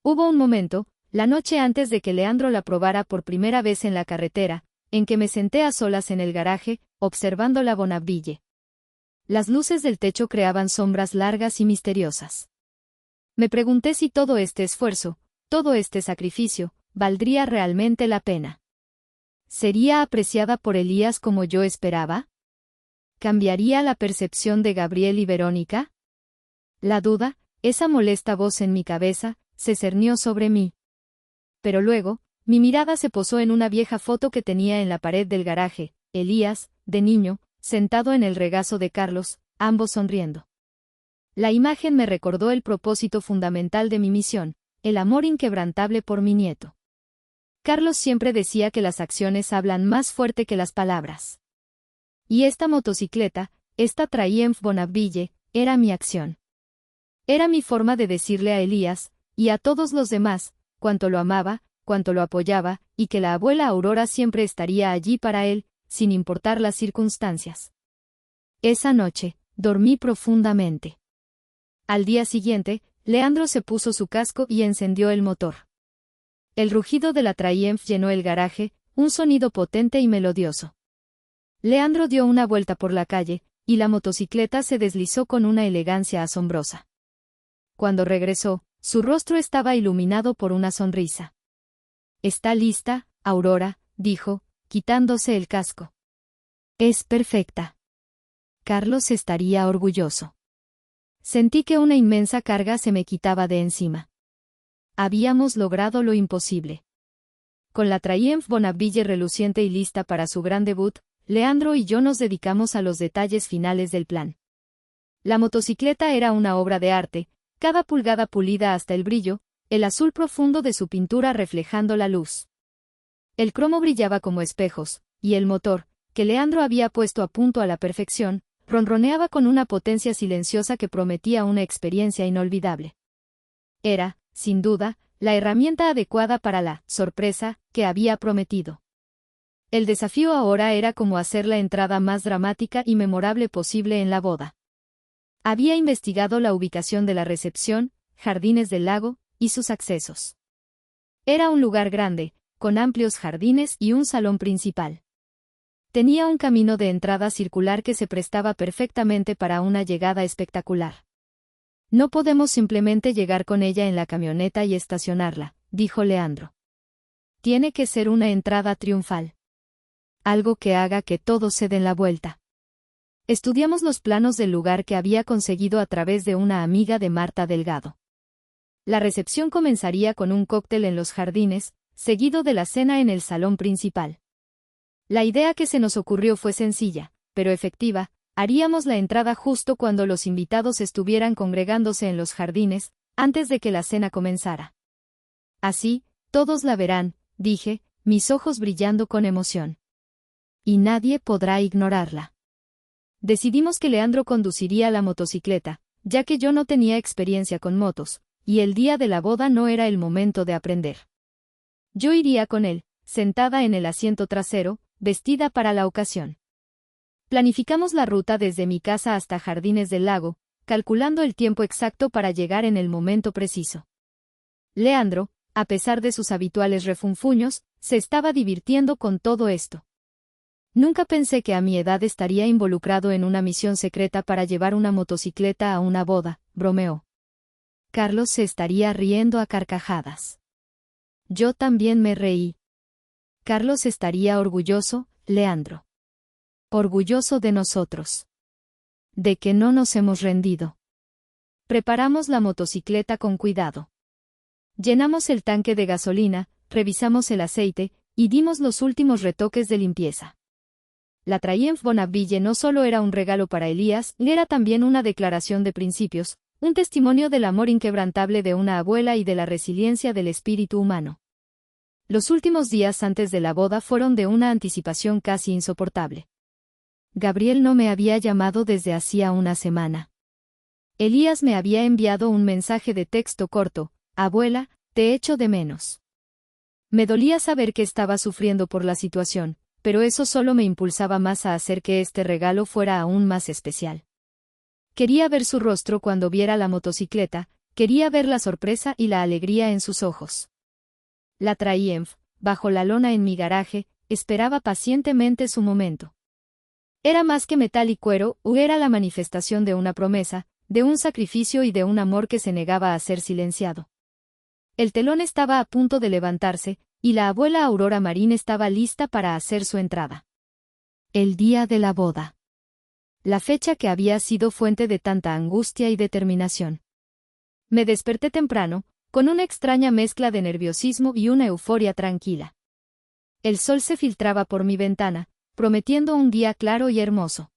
Hubo un momento, la noche antes de que Leandro la probara por primera vez en la carretera, en que me senté a solas en el garaje, observando la Bonneville. Las luces del techo creaban sombras largas y misteriosas. Me pregunté si todo este esfuerzo, todo este sacrificio, valdría realmente la pena. ¿Sería apreciada por Elías como yo esperaba? ¿Cambiaría la percepción de Gabriel y Verónica? La duda, esa molesta voz en mi cabeza, se cernió sobre mí. Pero luego, mi mirada se posó en una vieja foto que tenía en la pared del garaje, Elías, de niño, sentado en el regazo de Carlos, ambos sonriendo. La imagen me recordó el propósito fundamental de mi misión, el amor inquebrantable por mi nieto. Carlos siempre decía que las acciones hablan más fuerte que las palabras. Y esta motocicleta, esta Triumph Bonneville, era mi acción. Era mi forma de decirle a Elías, y a todos los demás, cuánto lo amaba, cuánto lo apoyaba, y que la abuela Aurora siempre estaría allí para él, sin importar las circunstancias. Esa noche, dormí profundamente. Al día siguiente, Leandro se puso su casco y encendió el motor. El rugido de la Triumph llenó el garaje, un sonido potente y melodioso. Leandro dio una vuelta por la calle, y la motocicleta se deslizó con una elegancia asombrosa. Cuando regresó, su rostro estaba iluminado por una sonrisa. «¿Está lista, Aurora?», dijo, quitándose el casco. «Es perfecta. Carlos estaría orgulloso». Sentí que una inmensa carga se me quitaba de encima. Habíamos logrado lo imposible. Con la Triumph Bonneville reluciente y lista para su gran debut, Leandro y yo nos dedicamos a los detalles finales del plan. La motocicleta era una obra de arte, cada pulgada pulida hasta el brillo, el azul profundo de su pintura reflejando la luz. El cromo brillaba como espejos, y el motor, que Leandro había puesto a punto a la perfección, ronroneaba con una potencia silenciosa que prometía una experiencia inolvidable. Era, sin duda, la herramienta adecuada para la sorpresa que había prometido. El desafío ahora era cómo hacer la entrada más dramática y memorable posible en la boda. Había investigado la ubicación de la recepción, Jardines del Lago, y sus accesos. Era un lugar grande, con amplios jardines y un salón principal. Tenía un camino de entrada circular que se prestaba perfectamente para una llegada espectacular. No podemos simplemente llegar con ella en la camioneta y estacionarla, dijo Leandro. Tiene que ser una entrada triunfal. Algo que haga que todos se den la vuelta. Estudiamos los planos del lugar que había conseguido a través de una amiga de Marta Delgado. La recepción comenzaría con un cóctel en los jardines, seguido de la cena en el salón principal. La idea que se nos ocurrió fue sencilla, pero efectiva. Haríamos la entrada justo cuando los invitados estuvieran congregándose en los jardines, antes de que la cena comenzara. Así, todos la verán, dije, mis ojos brillando con emoción. Y nadie podrá ignorarla. Decidimos que Leandro conduciría la motocicleta, ya que yo no tenía experiencia con motos, y el día de la boda no era el momento de aprender. Yo iría con él, sentada en el asiento trasero, vestida para la ocasión. Planificamos la ruta desde mi casa hasta Jardines del Lago, calculando el tiempo exacto para llegar en el momento preciso. Leandro, a pesar de sus habituales refunfuños, se estaba divirtiendo con todo esto. Nunca pensé que a mi edad estaría involucrado en una misión secreta para llevar una motocicleta a una boda, bromeó. Carlos se estaría riendo a carcajadas. Yo también me reí. Carlos estaría orgulloso, Leandro. Orgulloso de nosotros. De que no nos hemos rendido. Preparamos la motocicleta con cuidado. Llenamos el tanque de gasolina, revisamos el aceite, y dimos los últimos retoques de limpieza. La Triumph Bonneville no solo era un regalo para Elías, era también una declaración de principios, un testimonio del amor inquebrantable de una abuela y de la resiliencia del espíritu humano. Los últimos días antes de la boda fueron de una anticipación casi insoportable. Gabriel no me había llamado desde hacía una semana. Elías me había enviado un mensaje de texto corto: abuela, te echo de menos. Me dolía saber que estaba sufriendo por la situación, pero eso solo me impulsaba más a hacer que este regalo fuera aún más especial. Quería ver su rostro cuando viera la motocicleta, quería ver la sorpresa y la alegría en sus ojos. La Triumph, bajo la lona en mi garaje, esperaba pacientemente su momento. Era más que metal y cuero, era la manifestación de una promesa, de un sacrificio y de un amor que se negaba a ser silenciado. El telón estaba a punto de levantarse, y la abuela Aurora Marín estaba lista para hacer su entrada. El día de la boda. La fecha que había sido fuente de tanta angustia y determinación. Me desperté temprano, con una extraña mezcla de nerviosismo y una euforia tranquila. El sol se filtraba por mi ventana, prometiendo un día claro y hermoso.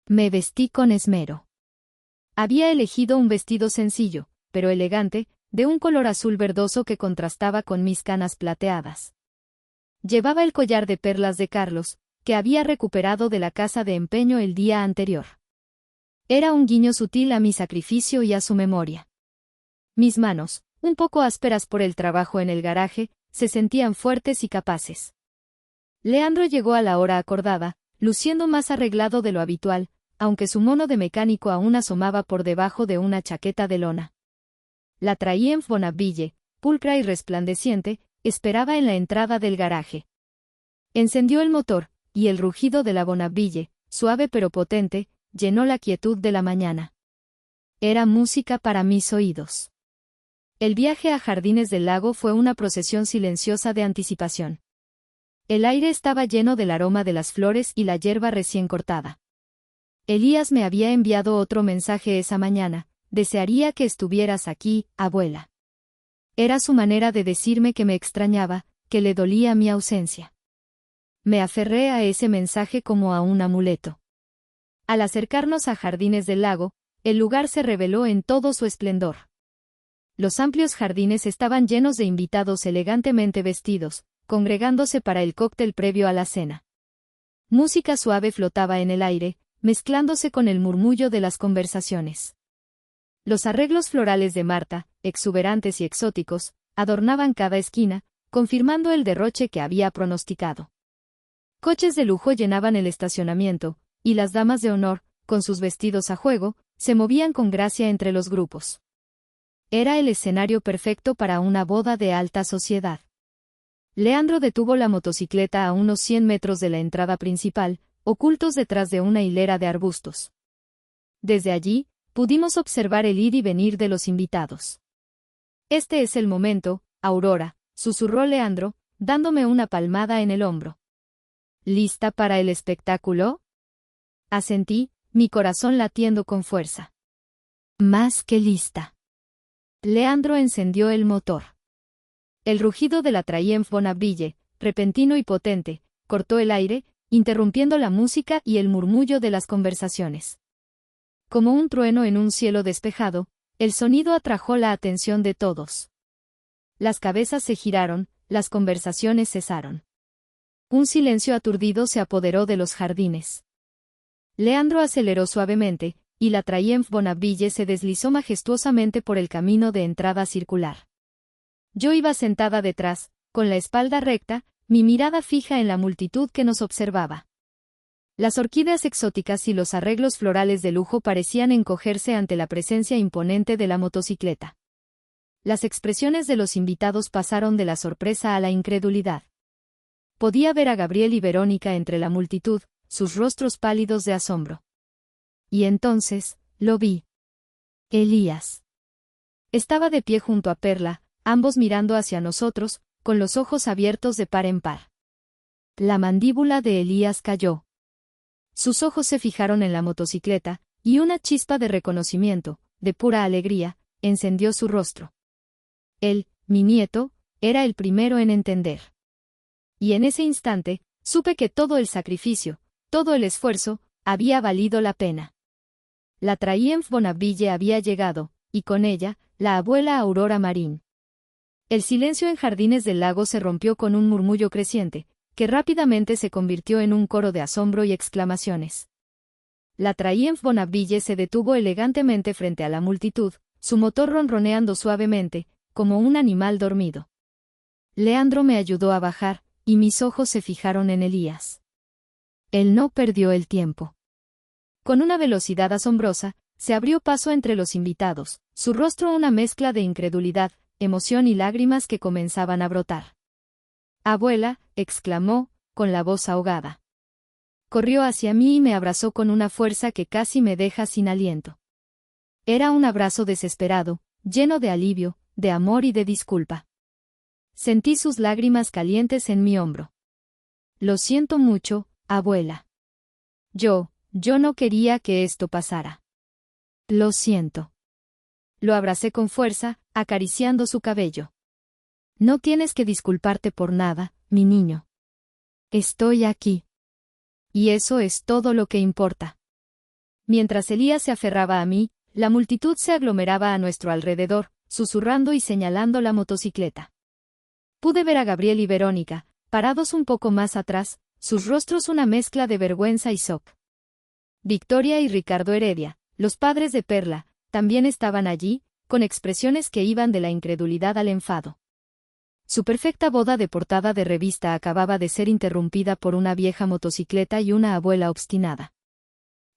Me vestí con esmero. Había elegido un vestido sencillo, pero elegante, de un color azul verdoso que contrastaba con mis canas plateadas. Llevaba el collar de perlas de Carlos, que había recuperado de la casa de empeño el día anterior. Era un guiño sutil a mi sacrificio y a su memoria. Mis manos, un poco ásperas por el trabajo en el garaje, se sentían fuertes y capaces. Leandro llegó a la hora acordada, luciendo más arreglado de lo habitual, aunque su mono de mecánico aún asomaba por debajo de una chaqueta de lona. La Triumph Bonneville, pulcra y resplandeciente, esperaba en la entrada del garaje. Encendió el motor, y el rugido de la Bonneville, suave pero potente, llenó la quietud de la mañana. Era música para mis oídos. El viaje a Jardines del Lago fue una procesión silenciosa de anticipación. El aire estaba lleno del aroma de las flores y la hierba recién cortada. Elías me había enviado otro mensaje esa mañana: desearía que estuvieras aquí, abuela. Era su manera de decirme que me extrañaba, que le dolía mi ausencia. Me aferré a ese mensaje como a un amuleto. Al acercarnos a Jardines del Lago, el lugar se reveló en todo su esplendor. Los amplios jardines estaban llenos de invitados elegantemente vestidos, congregándose para el cóctel previo a la cena. Música suave flotaba en el aire, mezclándose con el murmullo de las conversaciones. Los arreglos florales de Marta, exuberantes y exóticos, adornaban cada esquina, confirmando el derroche que había pronosticado. Coches de lujo llenaban el estacionamiento, y las damas de honor, con sus vestidos a juego, se movían con gracia entre los grupos. Era el escenario perfecto para una boda de alta sociedad. Leandro detuvo la motocicleta a unos 100 metros de la entrada principal, ocultos detrás de una hilera de arbustos. Desde allí, pudimos observar el ir y venir de los invitados. «Este es el momento, Aurora», susurró Leandro, dándome una palmada en el hombro. «¿Lista para el espectáculo?». Asentí, mi corazón latiendo con fuerza. «Más que lista». Leandro encendió el motor. El rugido de la Triumph Bonneville, repentino y potente, cortó el aire, interrumpiendo la música y el murmullo de las conversaciones. Como un trueno en un cielo despejado, el sonido atrajo la atención de todos. Las cabezas se giraron, las conversaciones cesaron. Un silencio aturdido se apoderó de los jardines. Leandro aceleró suavemente, y la Triumph Bonneville se deslizó majestuosamente por el camino de entrada circular. Yo iba sentada detrás, con la espalda recta, mi mirada fija en la multitud que nos observaba. Las orquídeas exóticas y los arreglos florales de lujo parecían encogerse ante la presencia imponente de la motocicleta. Las expresiones de los invitados pasaron de la sorpresa a la incredulidad. Podía ver a Gabriel y Verónica entre la multitud, sus rostros pálidos de asombro. Y entonces, lo vi. Elías. Estaba de pie junto a Perla, ambos mirando hacia nosotros, con los ojos abiertos de par en par. La mandíbula de Elías cayó. Sus ojos se fijaron en la motocicleta, y una chispa de reconocimiento, de pura alegría, encendió su rostro. Él, mi nieto, era el primero en entender. Y en ese instante, supe que todo el sacrificio, todo el esfuerzo, había valido la pena. La Triumph Bonneville había llegado, y con ella, la abuela Aurora Marín. El silencio en Jardines del Lago se rompió con un murmullo creciente, que rápidamente se convirtió en un coro de asombro y exclamaciones. La Triumph Bonneville se detuvo elegantemente frente a la multitud, su motor ronroneando suavemente, como un animal dormido. Leandro me ayudó a bajar, y mis ojos se fijaron en Elías. Él no perdió el tiempo. Con una velocidad asombrosa, se abrió paso entre los invitados, su rostro una mezcla de incredulidad, emoción y lágrimas que comenzaban a brotar. «Abuela», exclamó, con la voz ahogada. Corrió hacia mí y me abrazó con una fuerza que casi me deja sin aliento. Era un abrazo desesperado, lleno de alivio, de amor y de disculpa. Sentí sus lágrimas calientes en mi hombro. «Lo siento mucho, abuela. Yo no quería que esto pasara. Lo siento». Lo abracé con fuerza, acariciando su cabello. «No tienes que disculparte por nada, mi niño. Estoy aquí. Y eso es todo lo que importa». Mientras Elías se aferraba a mí, la multitud se aglomeraba a nuestro alrededor, susurrando y señalando la motocicleta. Pude ver a Gabriel y Verónica, parados un poco más atrás, sus rostros una mezcla de vergüenza y shock. Victoria y Ricardo Heredia, los padres de Perla, también estaban allí, con expresiones que iban de la incredulidad al enfado. Su perfecta boda de portada de revista acababa de ser interrumpida por una vieja motocicleta y una abuela obstinada.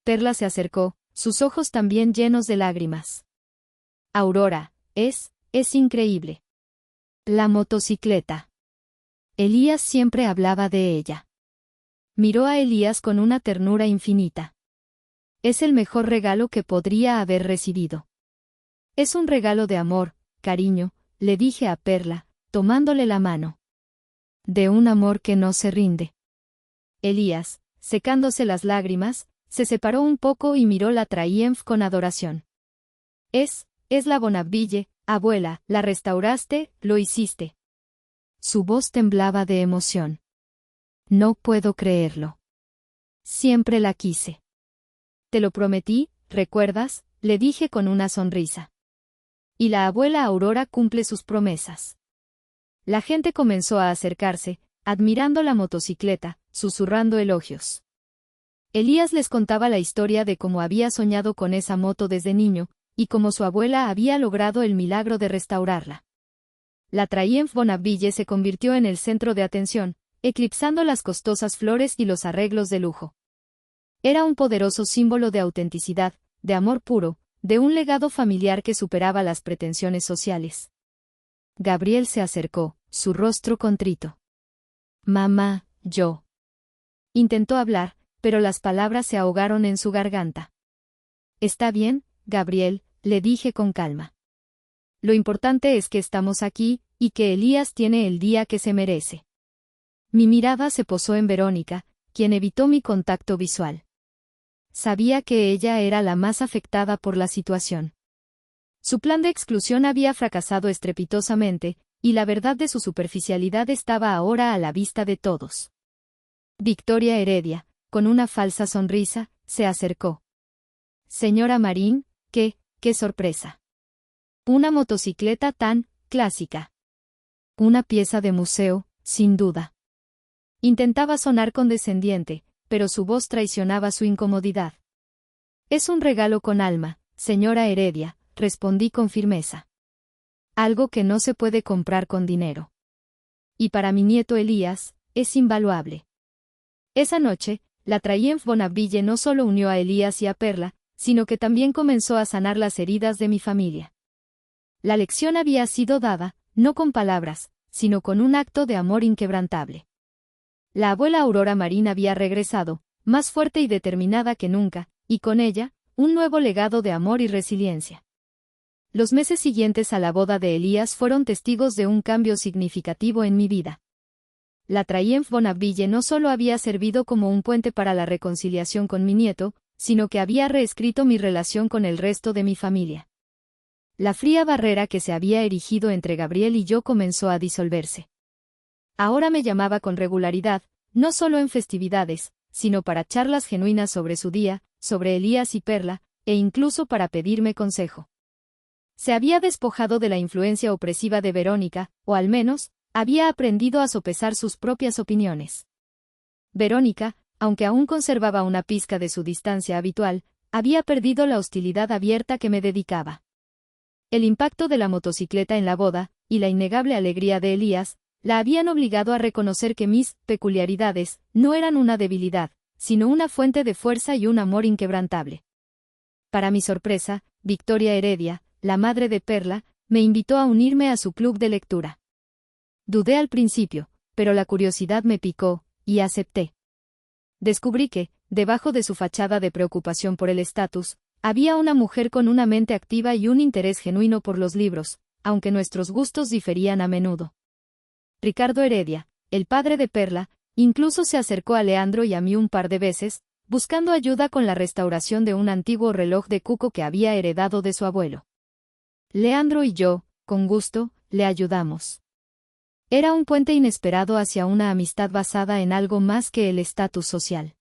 Perla se acercó, sus ojos también llenos de lágrimas. «Aurora, es increíble. La motocicleta. Elías siempre hablaba de ella». Miró a Elías con una ternura infinita. «Es el mejor regalo que podría haber recibido. Es un regalo de amor, cariño», le dije a Perla, tomándole la mano. «De un amor que no se rinde». Elías, secándose las lágrimas, se separó un poco y miró la Triumph con adoración. Es la Bonneville, abuela, la restauraste, lo hiciste». Su voz temblaba de emoción. «No puedo creerlo. Siempre la quise. Te lo prometí, ¿recuerdas?», le dije con una sonrisa. y la abuela Aurora cumple sus promesas. La gente comenzó a acercarse, admirando la motocicleta, susurrando elogios. Elías les contaba la historia de cómo había soñado con esa moto desde niño, y cómo su abuela había logrado el milagro de restaurarla. La Triumph Bonneville se convirtió en el centro de atención, eclipsando las costosas flores y los arreglos de lujo. Era un poderoso símbolo de autenticidad, de amor puro, de un legado familiar que superaba las pretensiones sociales. Gabriel se acercó, su rostro contrito. «Mamá, yo». Intentó hablar, pero las palabras se ahogaron en su garganta. «Está bien, Gabriel», le dije con calma. «Lo importante es que estamos aquí, y que Elías tiene el día que se merece». Mi mirada se posó en Verónica, quien evitó mi contacto visual. Sabía que ella era la más afectada por la situación. Su plan de exclusión había fracasado estrepitosamente, y la verdad de su superficialidad estaba ahora a la vista de todos. Victoria Heredia, con una falsa sonrisa, se acercó. «Señora Marín, qué sorpresa. Una motocicleta tan clásica. Una pieza de museo, sin duda». Intentaba sonar condescendiente, pero su voz traicionaba su incomodidad. «Es un regalo con alma, señora Heredia», respondí con firmeza. «Algo que no se puede comprar con dinero. Y para mi nieto Elías, es invaluable». Esa noche, la Triumph Bonneville no solo unió a Elías y a Perla, sino que también comenzó a sanar las heridas de mi familia. La lección había sido dada, no con palabras, sino con un acto de amor inquebrantable. La abuela Aurora Marín había regresado, más fuerte y determinada que nunca, y con ella, un nuevo legado de amor y resiliencia. Los meses siguientes a la boda de Elías fueron testigos de un cambio significativo en mi vida. La Triumph Bonneville no solo había servido como un puente para la reconciliación con mi nieto, sino que había reescrito mi relación con el resto de mi familia. La fría barrera que se había erigido entre Gabriel y yo comenzó a disolverse. Ahora me llamaba con regularidad, no solo en festividades, sino para charlas genuinas sobre su día, sobre Elías y Perla, e incluso para pedirme consejo. Se había despojado de la influencia opresiva de Verónica, o al menos, había aprendido a sopesar sus propias opiniones. Verónica, aunque aún conservaba una pizca de su distancia habitual, había perdido la hostilidad abierta que me dedicaba. El impacto de la motocicleta en la boda, y la innegable alegría de Elías, la habían obligado a reconocer que mis peculiaridades no eran una debilidad, sino una fuente de fuerza y un amor inquebrantable. Para mi sorpresa, Victoria Heredia, la madre de Perla, me invitó a unirme a su club de lectura. Dudé al principio, pero la curiosidad me picó, y acepté. Descubrí que, debajo de su fachada de preocupación por el estatus, había una mujer con una mente activa y un interés genuino por los libros, aunque nuestros gustos diferían a menudo. Ricardo Heredia, el padre de Perla, incluso se acercó a Leandro y a mí un par de veces, buscando ayuda con la restauración de un antiguo reloj de cuco que había heredado de su abuelo. Leandro y yo, con gusto, le ayudamos. Era un puente inesperado hacia una amistad basada en algo más que el estatus social.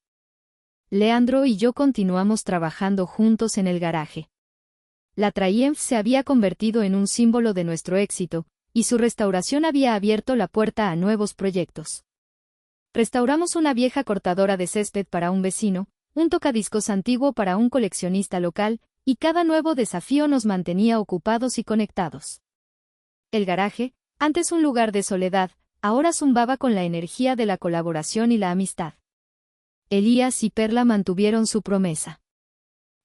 Leandro y yo continuamos trabajando juntos en el garaje. La Triumph se había convertido en un símbolo de nuestro éxito, y su restauración había abierto la puerta a nuevos proyectos. Restauramos una vieja cortadora de césped para un vecino, un tocadiscos antiguo para un coleccionista local, y cada nuevo desafío nos mantenía ocupados y conectados. El garaje, antes un lugar de soledad, ahora zumbaba con la energía de la colaboración y la amistad. Elías y Perla mantuvieron su promesa.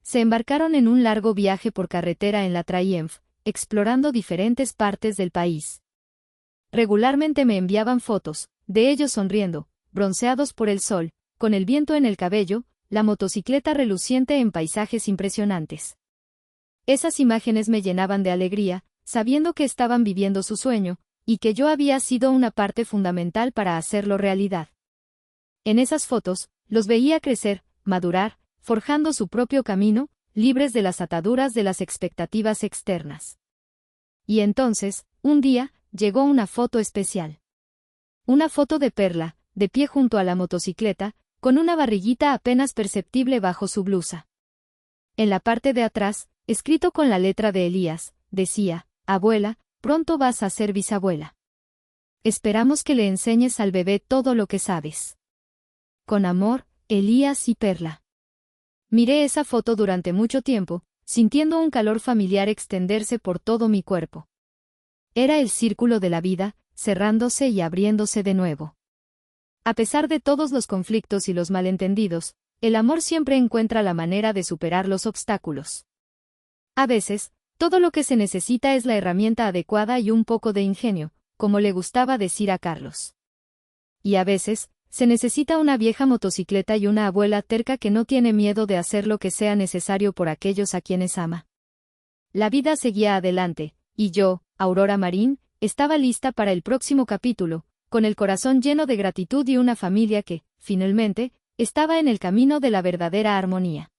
Se embarcaron en un largo viaje por carretera en la Triumph, explorando diferentes partes del país. Regularmente me enviaban fotos, de ellos sonriendo, bronceados por el sol, con el viento en el cabello, la motocicleta reluciente en paisajes impresionantes. Esas imágenes me llenaban de alegría, sabiendo que estaban viviendo su sueño, y que yo había sido una parte fundamental para hacerlo realidad. En esas fotos, los veía crecer, madurar, forjando su propio camino, libres de las ataduras de las expectativas externas. Y entonces, un día, llegó una foto especial. Una foto de Perla, de pie junto a la motocicleta, con una barriguita apenas perceptible bajo su blusa. En la parte de atrás, escrito con la letra de Elías, decía, abuela, pronto vas a ser bisabuela. Esperamos que le enseñes al bebé todo lo que sabes. Con amor, Elías y Perla. Miré esa foto durante mucho tiempo, sintiendo un calor familiar extenderse por todo mi cuerpo. Era el círculo de la vida, cerrándose y abriéndose de nuevo. A pesar de todos los conflictos y los malentendidos, el amor siempre encuentra la manera de superar los obstáculos. A veces, todo lo que se necesita es la herramienta adecuada y un poco de ingenio, como le gustaba decir a Carlos. Y a veces, se necesita una vieja motocicleta y una abuela terca que no tiene miedo de hacer lo que sea necesario por aquellos a quienes ama. La vida seguía adelante, y yo, Aurora Marín, estaba lista para el próximo capítulo, con el corazón lleno de gratitud y una familia que, finalmente, estaba en el camino de la verdadera armonía.